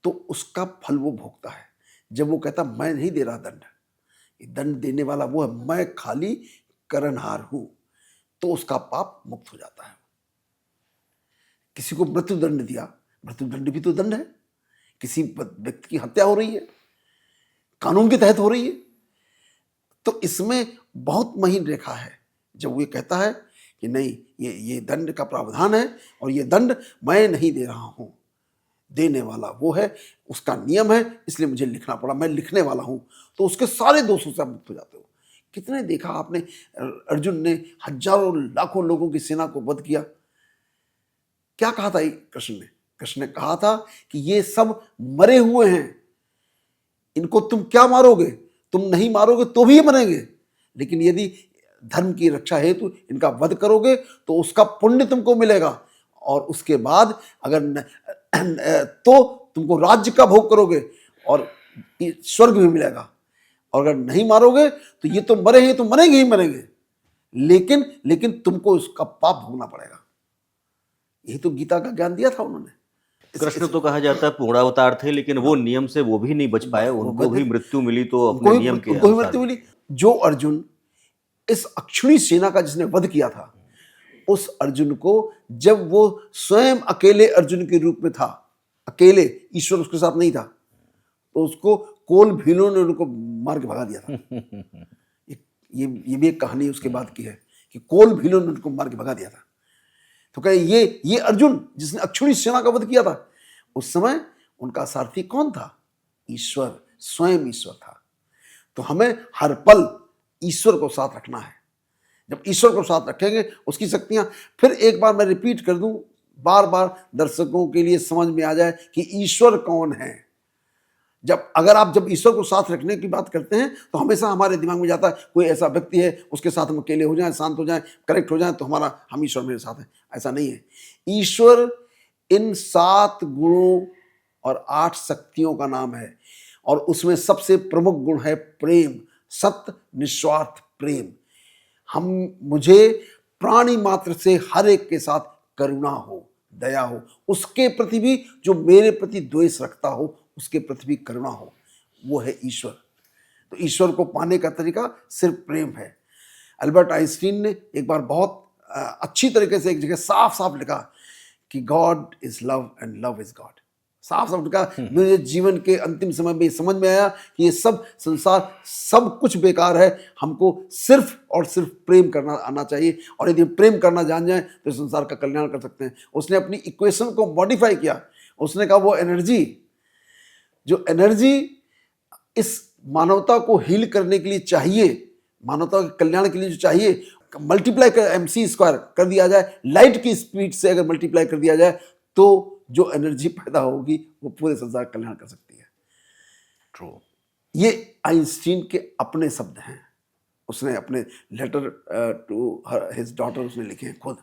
तो उसका फल वो भोगता है। जब वो कहता मैं नहीं दे रहा दंड, ये दंड देने वाला वो है, मैं खाली करनहार हूं, तो उसका पाप मुक्त हो जाता है। किसी को मृत्यु दंड दिया, मृत्यु दंड भी तो दंड है, किसी व्यक्ति की हत्या हो रही है, कानून के तहत हो रही है। तो इसमें बहुत महीन रेखा है जब वो ये कहता है कि नहीं ये दंड का प्रावधान है और ये दंड मैं नहीं दे रहा हूं, देने वाला वो है, उसका नियम है, इसलिए मुझे लिखना पड़ा, मैं लिखने वाला हूं। तो उसके सारे दोषों से आप मुक्त हो जाते हो। कितने देखा आपने, अर्जुन ने हजारों लाखों लोगों की सेना को वध किया, क्या कहा था कृष्ण ने कहा था कि ये सब मरे हुए हैं, इनको तुम क्या मारोगे? तुम नहीं मारोगे तो भी ये मरेंगे, लेकिन यदि धर्म की रक्षा हेतु इनका वध करोगे तो उसका पुण्य तुमको मिलेगा। और उसके बाद अगर तो तुमको राज्य का भोग करोगे और स्वर्ग भी मिलेगा। और अगर नहीं मारोगे तो ये तो मरे हैं, तो मरेंगे ही मरेंगे, लेकिन तुमको उसका पाप भोगना पड़ेगा। यही तो गीता का ज्ञान दिया था उन्होंने। कृष्ण तो कहा जाता है पूर्णावतार थे, लेकिन वो नियम से वो भी नहीं बच पाए, उनको भी मृत्यु मिली तो अपने नियम के उनको भी अनुसार मृत्यु मिली। जो अर्जुन इस अक्षुणी सेना का जिसने वध किया था, उस अर्जुन को जब वो स्वयं अकेले अर्जुन के रूप में था, अकेले, ईश्वर उसके साथ नहीं था, तो उसको कोल भीलों ने उनको मार के भगा दिया था। ये भी एक कहानी उसके बाद की है कि कोल भीलों ने उनको मार के भगा दिया था। तो कहे ये अर्जुन जिसने अक्षुणी सेना का वध किया था, उस समय उनका सारथी कौन था? ईश्वर, स्वयं ईश्वर था। तो हमें हर पल ईश्वर को साथ रखना है। जब ईश्वर को साथ रखेंगे, उसकी शक्तियां, फिर एक बार मैं रिपीट कर दूं, बार बार दर्शकों के लिए समझ में आ जाए कि ईश्वर कौन है। जब ईश्वर को साथ रखने की बात करते हैं तो हमेशा हमारे दिमाग में जाता है कोई ऐसा व्यक्ति है, उसके साथ हम अकेले हो जाएं, शांत हो जाएं, करेक्ट हो जाएं तो हम ईश्वर मेरे साथ है। ऐसा नहीं है। ईश्वर इन 7 गुणों और 8 शक्तियों का नाम है, और उसमें सबसे प्रमुख गुण है प्रेम, सत्य, निस्वार्थ प्रेम। मुझे प्राणी मात्र से हर एक के साथ करुणा हो, दया हो, उसके प्रति भी जो मेरे प्रति द्वेष रखता हो उसके प्रति भी करुणा हो, वो है ईश्वर। तो ईश्वर को पाने का तरीका सिर्फ प्रेम है। अल्बर्ट आइंस्टीन ने एक बार बहुत अच्छी तरीके से एक जगह साफ साफ लिखा कि God is love and love is God. साफ साफ लिखा। मेरे जीवन के अंतिम समय में समझ में आया कि ये सब संसार, सब कुछ बेकार है, हमको सिर्फ और सिर्फ प्रेम करना आना चाहिए, और यदि प्रेम करना जान जाए तो संसार का कल्याण कर सकते हैं। उसने अपनी इक्वेशन को मॉडिफाई किया। उसने कहा वो एनर्जी इस मानवता को हील करने के लिए चाहिए, मानवता के कल्याण के लिए जो चाहिए, मल्टीप्लाई कर mc² कर दिया जाए, लाइट की स्पीड से अगर मल्टीप्लाई कर दिया जाए तो जो एनर्जी पैदा होगी वो पूरे संसार का कल्याण कर सकती है। ट्रू। ये आइंस्टीन के अपने शब्द हैं। उसने अपने लेटर टू हिज डॉटर उसने लिखे हैं खुद।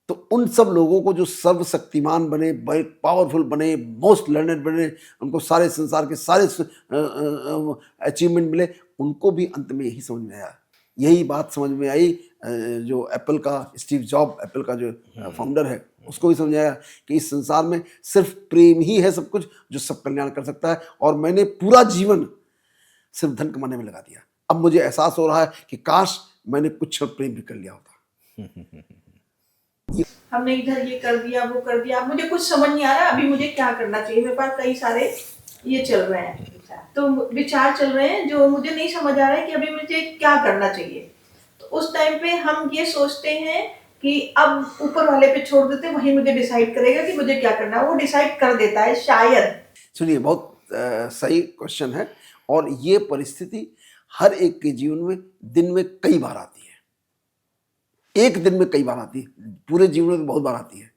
तो उन सब लोगों को जो सर्वशक्तिमान बने, पावरफुल बने, मोस्ट लर्नेड बने, उनको सारे संसार के सारे अचीवमेंट मिले, उनको भी अंत में यही समझ में आया। यही बात समझ में आई जो एप्पल का स्टीव जॉब, एप्पल का जो फाउंडर है, उसको भी समझ आया कि इस संसार में सिर्फ प्रेम ही है सब कुछ जो सब कल्याण कर सकता है। और मैंने पूरा जीवन सिर्फ धन कमाने में लगा दिया। अब मुझे एहसास हो रहा है कि काश मैंने कुछ क्षण प्रेम भी कर लिया होता। हमने इधर ये कर दिया, वो कर दिया, मुझे कुछ समझ नहीं आ रहा अभी मुझे क्या करना चाहिए। मेरे पास कई सारे ये चल रहे हैं, तो विचार चल रहे हैं जो मुझे नहीं समझ आ रहा है कि अभी मुझे क्या करना चाहिए। तो उस टाइम पे हम ये सोचते हैं कि अब ऊपर वाले पे छोड़ देते, वही मुझे डिसाइड करेगा कि मुझे क्या करना है। वो डिसाइड कर देता है शायद। सुनिए, बहुत सही क्वेश्चन है। और ये परिस्थिति हर एक के जीवन में दिन में कई बार आती है। एक दिन में कई बार आती है, पूरे जीवन में बहुत बार आती है।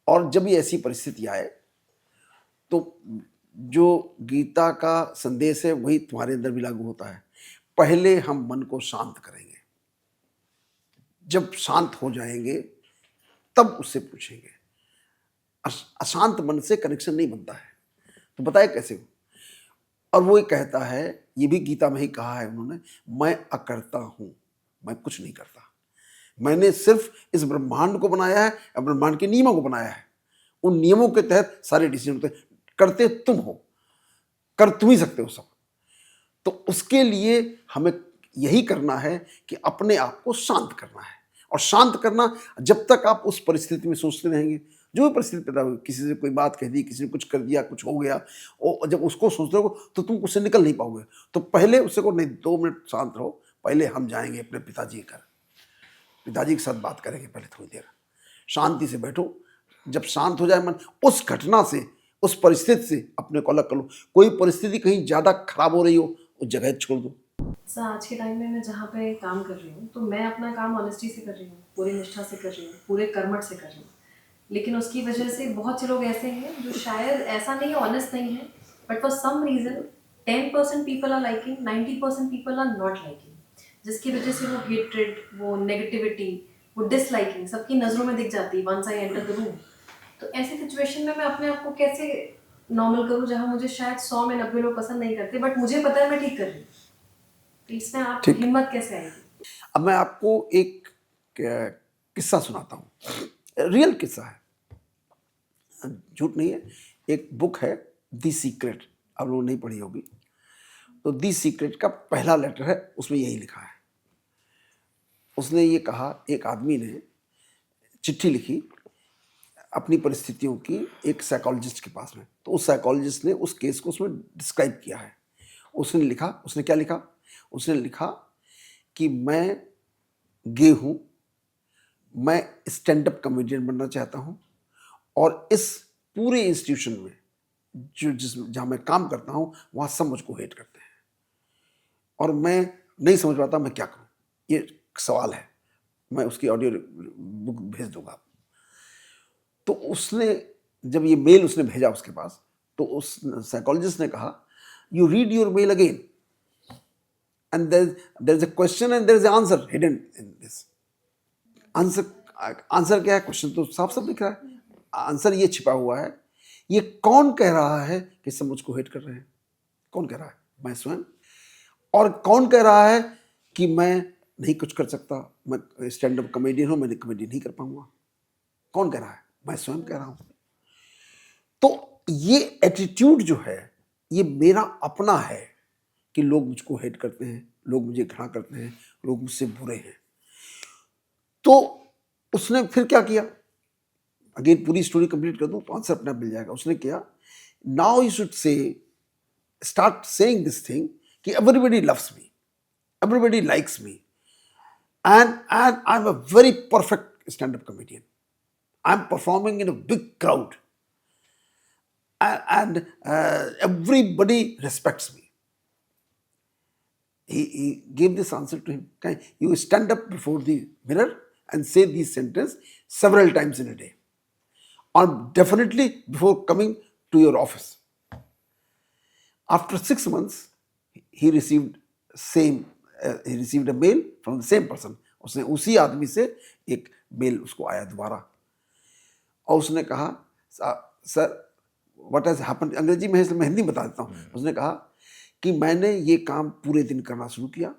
और जब ये ऐसी परिस्थिति आए तो जो गीता का संदेश है वही तुम्हारे अंदर भी लागू होता है। पहले हम मन को शांत करेंगे, जब शांत हो जाएंगे तब उससे पूछेंगे। अशांत मन से कनेक्शन नहीं बनता है। तो बताए कैसे हो? और वो कहता है, ये भी गीता में ही कहा है उन्होंने, मैं अकर्ता हूं, मैं कुछ नहीं करता। मैंने सिर्फ इस ब्रह्मांड को बनाया है और ब्रह्मांड के नियमों को बनाया है। उन नियमों के तहत सारे डिसीजन होते हैं। करते तुम हो, कर तुम ही सकते हो सब। तो उसके लिए हमें यही करना है कि अपने आप को शांत करना है। और शांत करना, जब तक आप उस परिस्थिति में सोचते रहेंगे, जो भी परिस्थिति पैदा हुई, किसी से कोई बात कह दी, किसी ने कुछ कर दिया, कुछ हो गया, और जब उसको सोचते रहो तो तुम उससे निकल नहीं पाओगे। तो पहले उससे को नहीं, 2 मिनट शांत रहो। पहले हम जाएंगे अपने पिताजी के घर, पिताजी के साथ बात करेंगे। पहले थोड़ी देर शांति से बैठो। जब शांत हो जाए मन, उस घटना से, उस परिस्थिति से अपने को अलग कर लो। कोई परिस्थिति कहीं ज़्यादा खराब हो रही हो, उस जगह छोड़ दो। सर, आज के टाइम में मैं जहाँ पे काम कर रही हूँ तो मैं अपना काम ऑनेस्टी से कर रही हूँ, पूरी निष्ठा से कर रही हूँ, पूरे कर्मठ से कर रही हूँ। लेकिन उसकी वजह से बहुत से लोग ऐसे हैं जो शायद ऐसा नहीं है, ऑनेस्ट नहीं है, but for some reason 10% people are liking, 90% people are not liking, जिसकी वजह से वो हेट्रेड, वो नेगेटिविटी, वो डिसलाइकिंग सबकी नज़रों में दिख जाती है once I enter the room. तो ऐसी सिचुएशन में मैं अपने आप को कैसे नॉर्मल करूँ, जहाँ मुझे शायद 100 में 90 लोग पसंद नहीं करते, बट मुझे पता है मैं ठीक कर रही हूँ। तो इसमें आप ठीक। हिम्मत कैसे आएगी? अब मैं आपको एक किस्सा सुनाता हूँ, रियल किस्सा है, झूठ नहीं है। एक बुक है दी सीक्रेट, आप लोगों ने नहीं पढ़ी होगी। तो दी सीक्रेट का पहला लेटर है, उसमें यही लिखा है। उसने ये कहा, एक आदमी ने चिट्ठी लिखी अपनी परिस्थितियों की एक साइकोलॉजिस्ट के पास में। तो उस साइकोलॉजिस्ट ने उस केस को उसमें डिस्क्राइब किया है। उसने लिखा, उसने क्या लिखा? उसने लिखा कि मैं गे हूँ, मैं स्टैंड अप कॉमेडियन बनना चाहता हूँ, और इस पूरे इंस्टीट्यूशन में जहाँ मैं काम करता हूँ वहाँ सब मुझको हेट करते हैं, और मैं नहीं समझ पाता मैं क्या करूँ। ये सवाल है, मैं उसकी ऑडियो बुक भेज दूंगा। तो उसने जब ये मेल उसने भेजा उसके पास, तो उस साइकोलॉजिस्ट ने कहा, you read your mail again and there is a question and there is answer hidden in this. Answer क्या है? क्वेश्चन तो साफ साफ दिख रहा है, आंसर ये छिपा हुआ है। ये कौन कह रहा है कि सब मुझको हेट कर रहे हैं? कौन कह रहा है? मैं स्वयं। और कौन कह रहा है कि मैं नहीं कुछ कर सकता, मैं स्टैंड अप कॉमेडियन हूं, मैं कॉमेडी नहीं कर पाऊंगा? कौन कह रहा है? मैं स्वयं कह रहा हूं। तो ये एटीट्यूड जो है, ये मेरा अपना है कि लोग मुझको हेट करते हैं, लोग मुझे घृणा करते हैं, लोग मुझसे बुरे हैं। तो उसने फिर क्या किया? अगेन पूरी स्टोरी कंप्लीट कर दूं तो आंसर अपने आप मिल जाएगा। उसने किया, now you should say start saying this thing कि everybody loves me, everybody likes me, and I'm a very perfect stand-up comedian. I'm performing in a big crowd, and everybody respects me. He gave this answer to him. Okay? You stand up before the mirror and say these sentences several times in a day, or definitely before coming to your office. After 6 months, he received a mail from the same person. उसने उसी आदमी से एक mail उसको आया दोबारा, और उसने कहा, सर व्हाट हैज हैपेंड, अंग्रेजी में है इसलिए मैं हिंदी में बता देता हूँ। उसने कहा कि मैंने ये काम पूरे दिन करना शुरू किया,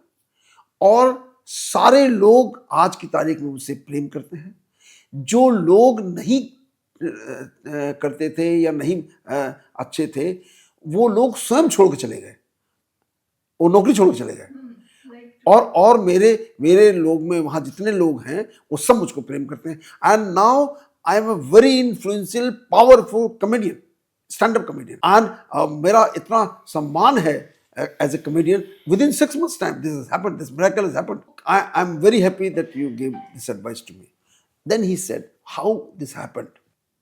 और सारे लोग आज की तारीख में मुझसे प्रेम करते हैं। जो लोग नहीं करते थे या नहीं अच्छे थे, वो लोग स्वयं छोड़ के चले गए, वो नौकरी छोड़ के चले गए, और मेरे लोग में वहां जितने लोग हैं वो सब मुझको प्रेम करते हैं। And now I am a very influential powerful comedian, stand up comedian, and मेरा इतना सम्मान है as a comedian. Within 6 months time this has happened, this miracle has happened. I am very happy that you gave this advice to me. Then he said, how this happened?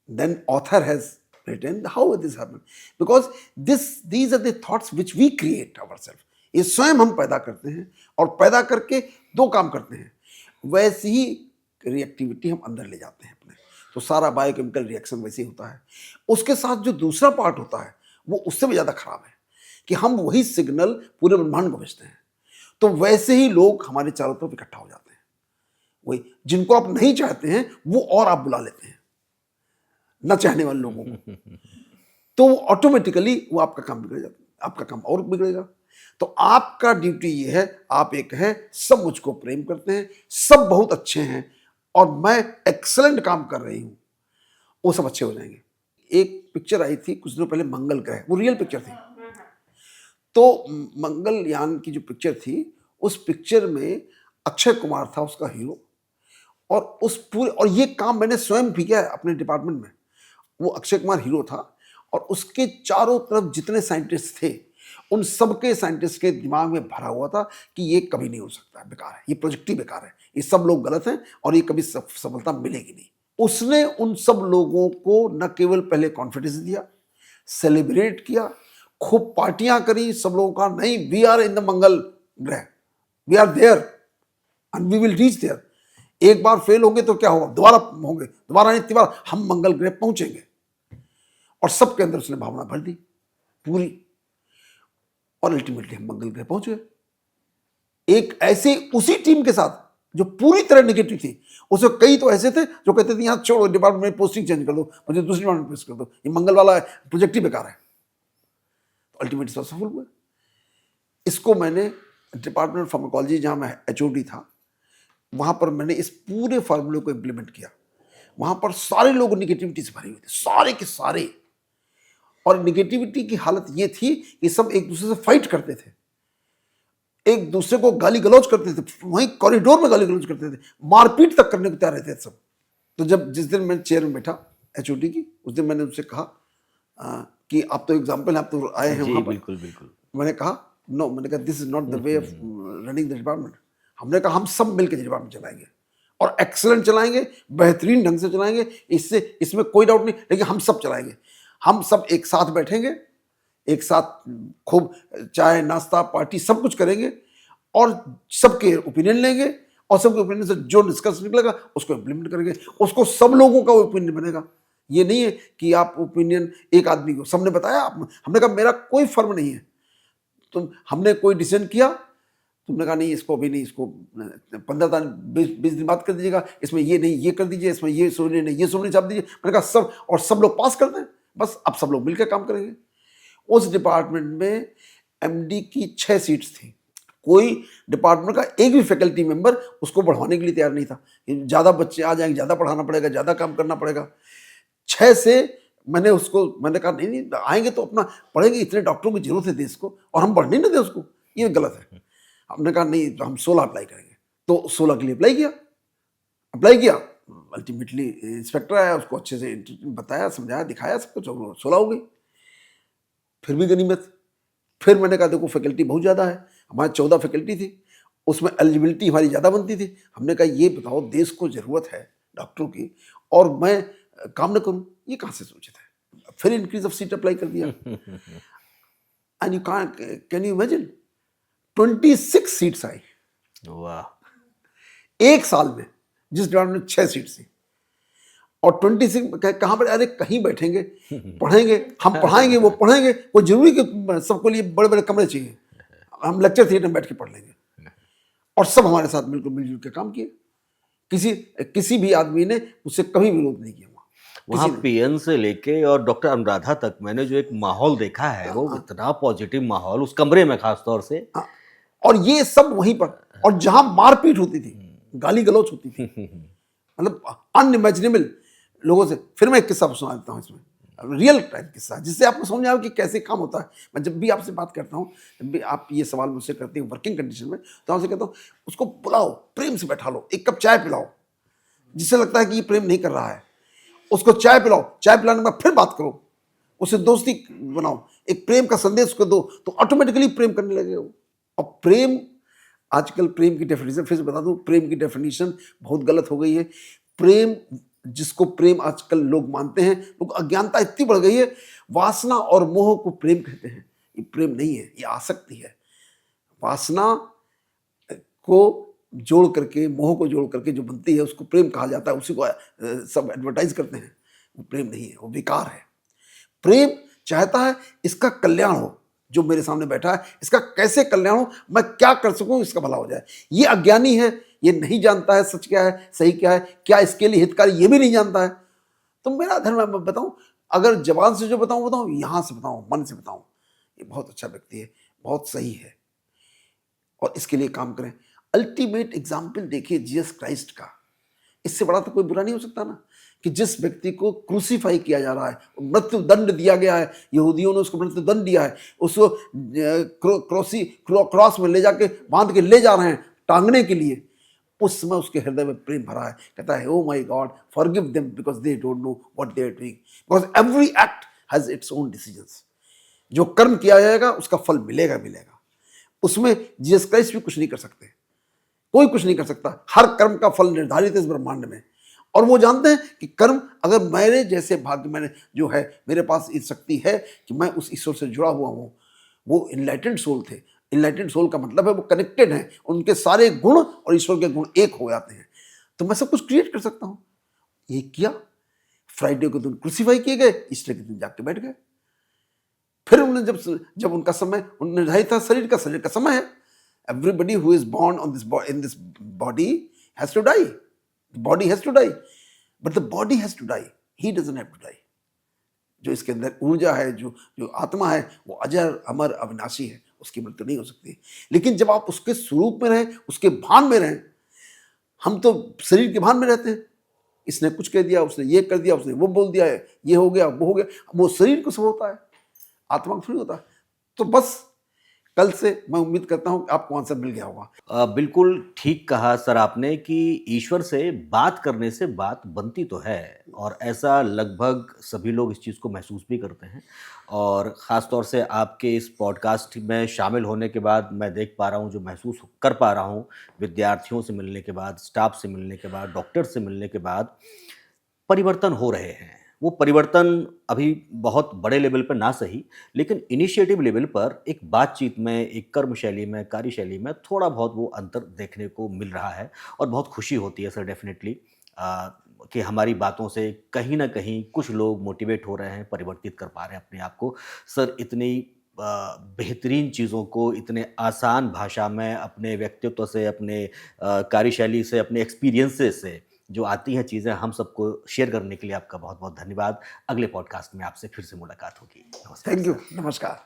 Then author has written how this happened, because these are the thoughts which we create ourselves. ये स्वयं हम पैदा करते हैं, और पैदा करके दो काम करते हैं, वैसी ही रिएक्टिविटी हम अंदर ले जाते हैं अपने। तो सारा बायोकेमिकल रिएक्शन वैसे ही होता है। उसके साथ जो दूसरा पार्ट होता है वो उससे भी ज़्यादा खराब है, कि हम वही सिग्नल पूरे ब्रह्मांड को भेजते हैं। तो वैसे ही लोग हमारे चारों तरफ इकट्ठा हो जाते हैं। वही जिनको आप नहीं चाहते हैं वो और आप बुला लेते हैं, न चाहने वाले लोगों को। तो ऑटोमेटिकली वो आपका काम बिगड़ जाता है, आपका काम और बिगड़ेगा। तो आपका ड्यूटी ये है, आप एक है, सब मुझको प्रेम करते हैं, सब बहुत अच्छे हैं, और मैं एक्सेलेंट काम कर रही हूं, वो सब अच्छे हो जाएंगे। एक पिक्चर आई थी कुछ दिनों पहले, मंगल ग्रह, वो रियल पिक्चर थी। तो मंगलयान की जो पिक्चर थी, उस पिक्चर में अक्षय कुमार था उसका हीरो, और उस पूरे, और ये काम मैंने स्वयं भी किया है अपने डिपार्टमेंट में। वो अक्षय कुमार हीरो था, और उसके चारों तरफ जितने साइंटिस्ट थे, उन सबके साइंटिस्ट के दिमाग में भरा हुआ था कि ये कभी नहीं हो सकता, बेकार है, ये प्रोजेक्ट ही बेकार है, ये सब लोग गलत हैं, और ये कभी सफलता मिलेगी नहीं। उसने उन सब लोगों को न केवल पहले कॉन्फिडेंस दिया, सेलिब्रेट किया, खूब पार्टियां करी सब लोगों का, नहीं, वी आर इन द मंगल ग्रह, we are there and we will reach there. एक बार फेल होंगे तो क्या होगा, दोबारा होंगे, दोबारा नहीं, तीबार हम मंगल ग्रह पहुंचेंगे। और सबके अंदर उसने भावना भर दी पूरी, और अल्टीमेटली हम मंगल ग्रह पहुंच गए। एक ऐसे उसी टीम के साथ जो पूरी तरह नेगेटिव थी। उसमें कई तो ऐसे थे जो कहते थे यहाँ छोड़ो, डिपार्टमेंट में पोस्टिंग चेंज कर दो, मुझे दूसरी डिपार्टमेंट में पोस्ट कर दो, ये मंगल वाला प्रोजेक्ट ही बेकार है। तो अल्टीमेटली सब सफल हुए। इसको मैंने डिपार्टमेंट ऑफ फार्माकोलॉजी, जहाँ मैं HOD था, वहाँ पर मैंने इस पूरे फार्मूले को इम्प्लीमेंट किया। वहाँ पर सारे लोग निगेटिविटी से भरे हुए थे, सारे के सारे। और निगेटिविटी की हालत ये थी कि सब एक दूसरे से फाइट करते थे, एक दूसरे को गाली गलौज करते थे, वहीं कॉरिडोर में गाली गलौज करते थे, मारपीट तक करने को तैयार रहते थे सब। तो जब जिस दिन मैं चेयर में बैठा HOD की, उस दिन मैंने उनसे कहा कि आप तो एग्जाम्पल हैं, आप तो आए हैं जी वहाँ पर। बिल्कुल बिल्कुल। मैंने कहा नो, मैंने कहा this is not the way of running the department. हमने कहा हम सब मिलकर डिपार्टमेंट चलाएंगे और एक्सीलेंट चलाएंगे, बेहतरीन ढंग से चलाएंगे, इसमें कोई डाउट नहीं, लेकिन हम सब चलाएंगे। हम सब एक साथ बैठेंगे, एक साथ खूब चाय नाश्ता पार्टी सब कुछ करेंगे और सबके ओपिनियन लेंगे और सबके ओपिनियन से जो डिस्कस निकलेगा उसको इम्प्लीमेंट करेंगे। उसको सब लोगों का ओपिनियन बनेगा। ये नहीं है कि आप ओपिनियन एक आदमी को सबने बताया, हमने कहा मेरा कोई फर्म नहीं है, हमने कोई डिसीजन किया, तुमने कहा नहीं इसको अभी नहीं, इसको 15 20 दिन बाद कर दीजिएगा, इसमें ये नहीं ये कर दीजिए, इसमें ये सोने नहीं ये सोने छाप दीजिए। मैंने कहा सब, और सब लोग पास कर दें, बस अब सब लोग मिलकर काम करेंगे। उस डिपार्टमेंट में MD की 6 सीट्स थी। कोई डिपार्टमेंट का एक भी फैकल्टी मेंबर उसको बढ़ाने के लिए तैयार नहीं था। ज़्यादा बच्चे आ जाएंगे, ज़्यादा पढ़ाना पड़ेगा, ज़्यादा काम करना पड़ेगा। 6 से मैंने कहा नहीं आएंगे तो अपना पढ़ेंगे, इतने डॉक्टरों की जरूरत है देश को और हम बढ़ने नहीं दें उसको, ये गलत है। हमने कहा नहीं, तो हम 16 अप्लाई करेंगे। तो 16 के लिए अप्लाई किया। अल्टीमेटली इंस्पेक्टर आया, उसको अच्छे से बताया, समझाया, दिखाया सब कुछ, 16 हो गई। फिर भी गनीमत। फिर मैंने कहा देखो फैकल्टी बहुत ज़्यादा है, हमारे 14 फैकल्टी थी, उसमें एलिजिबिलिटी हमारी ज़्यादा बनती थी। हमने कहा ये बताओ देश को ज़रूरत है डॉक्टरों की और मैं काम न करूं, ये कहाँ से सोचे थे। फिर इंक्रीज ऑफ सीट अप्लाई कर दिया। And you can you imagine 26 seats I वाह। एक साल में, जिस डिपार्टमेंट में 6 सीट्स थी। और 26 कहाँ पर, अरे कहीं बैठेंगे, पढ़ेंगे, हम पढ़ाएंगे, वो पढ़ेंगे। कोई जरूरी कि सबको लिए बड़े बड़े कमरे चाहिए, हम लेक्चर थिएटर में बैठ के पढ़ लेंगे। और सब हमारे साथ बिल्कुल मिलजुल के काम किए। किसी भी आदमी ने उससे कभी विरोध नहीं किया। वहाँ PN से लेके और डॉक्टर अनुराधा तक मैंने जो एक माहौल देखा है वो इतना पॉजिटिव माहौल उस कमरे में खास तौर से। और ये सब वहीं पर, और जहां मारपीट होती थी, गाली गलौज होती थी, मतलब अनइमेजिनेबल लोगों से। फिर मैं एक किस्सा सुना देता हूँ इसमें, रियल टाइप किस्सा, जिससे आपको समझ आए कि कैसे काम होता है। मैं जब भी आपसे बात करता हूँ, जब भी आप ये सवाल मुझसे करते हैं वर्किंग कंडीशन में, तो आपसे कहता हूँ उसको बुलाओ, प्रेम से बैठा लो, एक कप चाय पिलाओ, जिससे लगता है कि ये प्रेम नहीं कर रहा है, उसको चाय पिलाओ, चाय पिलाने के बाद फिर बात करो, उससे दोस्ती बनाओ, एक प्रेम का संदेश उसको दो, तो ऑटोमेटिकली प्रेम करने लगे वो। और प्रेम, आजकल प्रेम की डेफिनेशन फिर से बता दूं, प्रेम की डेफिनेशन बहुत गलत हो गई है। प्रेम, जिसको प्रेम आजकल लोग मानते हैं, लोग अज्ञानता इतनी बढ़ गई है, वासना और मोह को प्रेम कहते हैं। ये प्रेम नहीं है, ये आसक्ति है। वासना को जोड़ करके, मोह को जोड़ करके जो बनती है उसको प्रेम कहा जाता है, उसी को सब एडवर्टाइज करते हैं। वो प्रेम नहीं है, वो विकार है। प्रेम चाहता है इसका कल्याण हो, जो मेरे सामने बैठा है इसका कैसे कल्याण हो, मैं क्या कर सकूं इसका भला हो जाए। ये अज्ञानी है, ये नहीं जानता है सच क्या है, सही क्या है, क्या इसके लिए हितकारी, ये भी नहीं जानता है। तो मेरा धर्म मैं बताऊं, अगर जबान से जो बताऊं, यहां से बताऊं, मन से बताऊं, ये बहुत अच्छा व्यक्ति है, बहुत सही है, और इसके लिए काम करें। अल्टीमेट एग्जाम्पल देखिए जीसस क्राइस्ट का, इससे बड़ा तो कोई बुरा नहीं हो सकता ना, कि जिस व्यक्ति को क्रूसीफाई किया जा रहा है, मृत्यु दंड दिया गया है, यहूदियों ने उसको मृत्यु दंड दिया है, उसको क्रॉस में ले जाके बांध के ले जा रहे हैं टांगने के लिए, उस समय उसके हृदय में प्रेम भरा है। कहता है oh my God forgive them because they don't know what they are doing, because every act has its own decisions. जो कर्म किया जाएगा उसका फल मिलेगा। उसमें जीसस क्राइस्ट भी कुछ नहीं कर सकते, कोई कुछ नहीं कर सकता। हर कर्म का फल निर्धारित है इस ब्रह्मांड में, और वो जानते हैं कि कर्म, अगर मेरे जैसे भाग्य मैंने जो है, मेरे पास इस शक्ति है कि मैं उस ईश्वर से जुड़ा हुआ हूँ। वो इनलाइटेंड सोल थे। इनलाइटेंड सोल का मतलब है वो कनेक्टेड हैं, उनके सारे गुण और ईश्वर के गुण एक हो जाते हैं। तो मैं सब कुछ क्रिएट कर सकता हूँ। ये किया, फ्राइडे को दिन क्रूसीफाई किए गए, ईस्टर के दिन जाके बैठ गए। फिर उन्होंने जब उनका समय निर्धारित था, शरीर का समय है। Everybody who is born in this body has to die, body has to die, but the body has to die, he doesn't have to die. जो इसके अंदर ऊर्जा है, जो जो आत्मा है, वो अजर अमर अविनाशी है, उसकी मृत्यु नहीं हो सकती। लेकिन जब आप उसके स्वरूप में रहें, उसके भान में रहें, हम तो शरीर के भान में रहते हैं, इसने कुछ कह दिया, उसने ये कर दिया, उसने वो बोल दिया है, ये हो गया, वो हो गया, वो शरीर को सब होता है, आत्मा को थोड़ी होता है। तो बस कल से मैं उम्मीद करता हूँ कि आपको आंसर मिल गया होगा। बिल्कुल ठीक कहा सर आपने कि ईश्वर से बात करने से बात बनती तो है, और ऐसा लगभग सभी लोग इस चीज़ को महसूस भी करते हैं। और ख़ास तौर से आपके इस पॉडकास्ट में शामिल होने के बाद मैं देख पा रहा हूँ, जो महसूस कर पा रहा हूँ, विद्यार्थियों से मिलने के बाद, स्टाफ से मिलने के बाद, डॉक्टर से मिलने के बाद, परिवर्तन हो रहे हैं। वो परिवर्तन अभी बहुत बड़े लेवल पर ना सही, लेकिन इनिशिएटिव लेवल पर एक बातचीत में, एक कर्मशैली में, कार्यशैली में थोड़ा बहुत वो अंतर देखने को मिल रहा है, और बहुत खुशी होती है सर डेफ़िनेटली कि हमारी बातों से कहीं न कहीं कुछ लोग मोटिवेट हो रहे हैं, परिवर्तित कर पा रहे हैं अपने आप को। सर इतनी बेहतरीन चीज़ों को इतने आसान भाषा में अपने व्यक्तित्व से, अपने कार्यशैली से, अपने एक्सपीरियंसेस से जो आती हैं चीज़ें हम सबको शेयर करने के लिए आपका बहुत-बहुत धन्यवाद। अगले पॉडकास्ट में आपसे फिर से मुलाकात होगी। नमस्कार थैंक यू, सर। नमस्कार।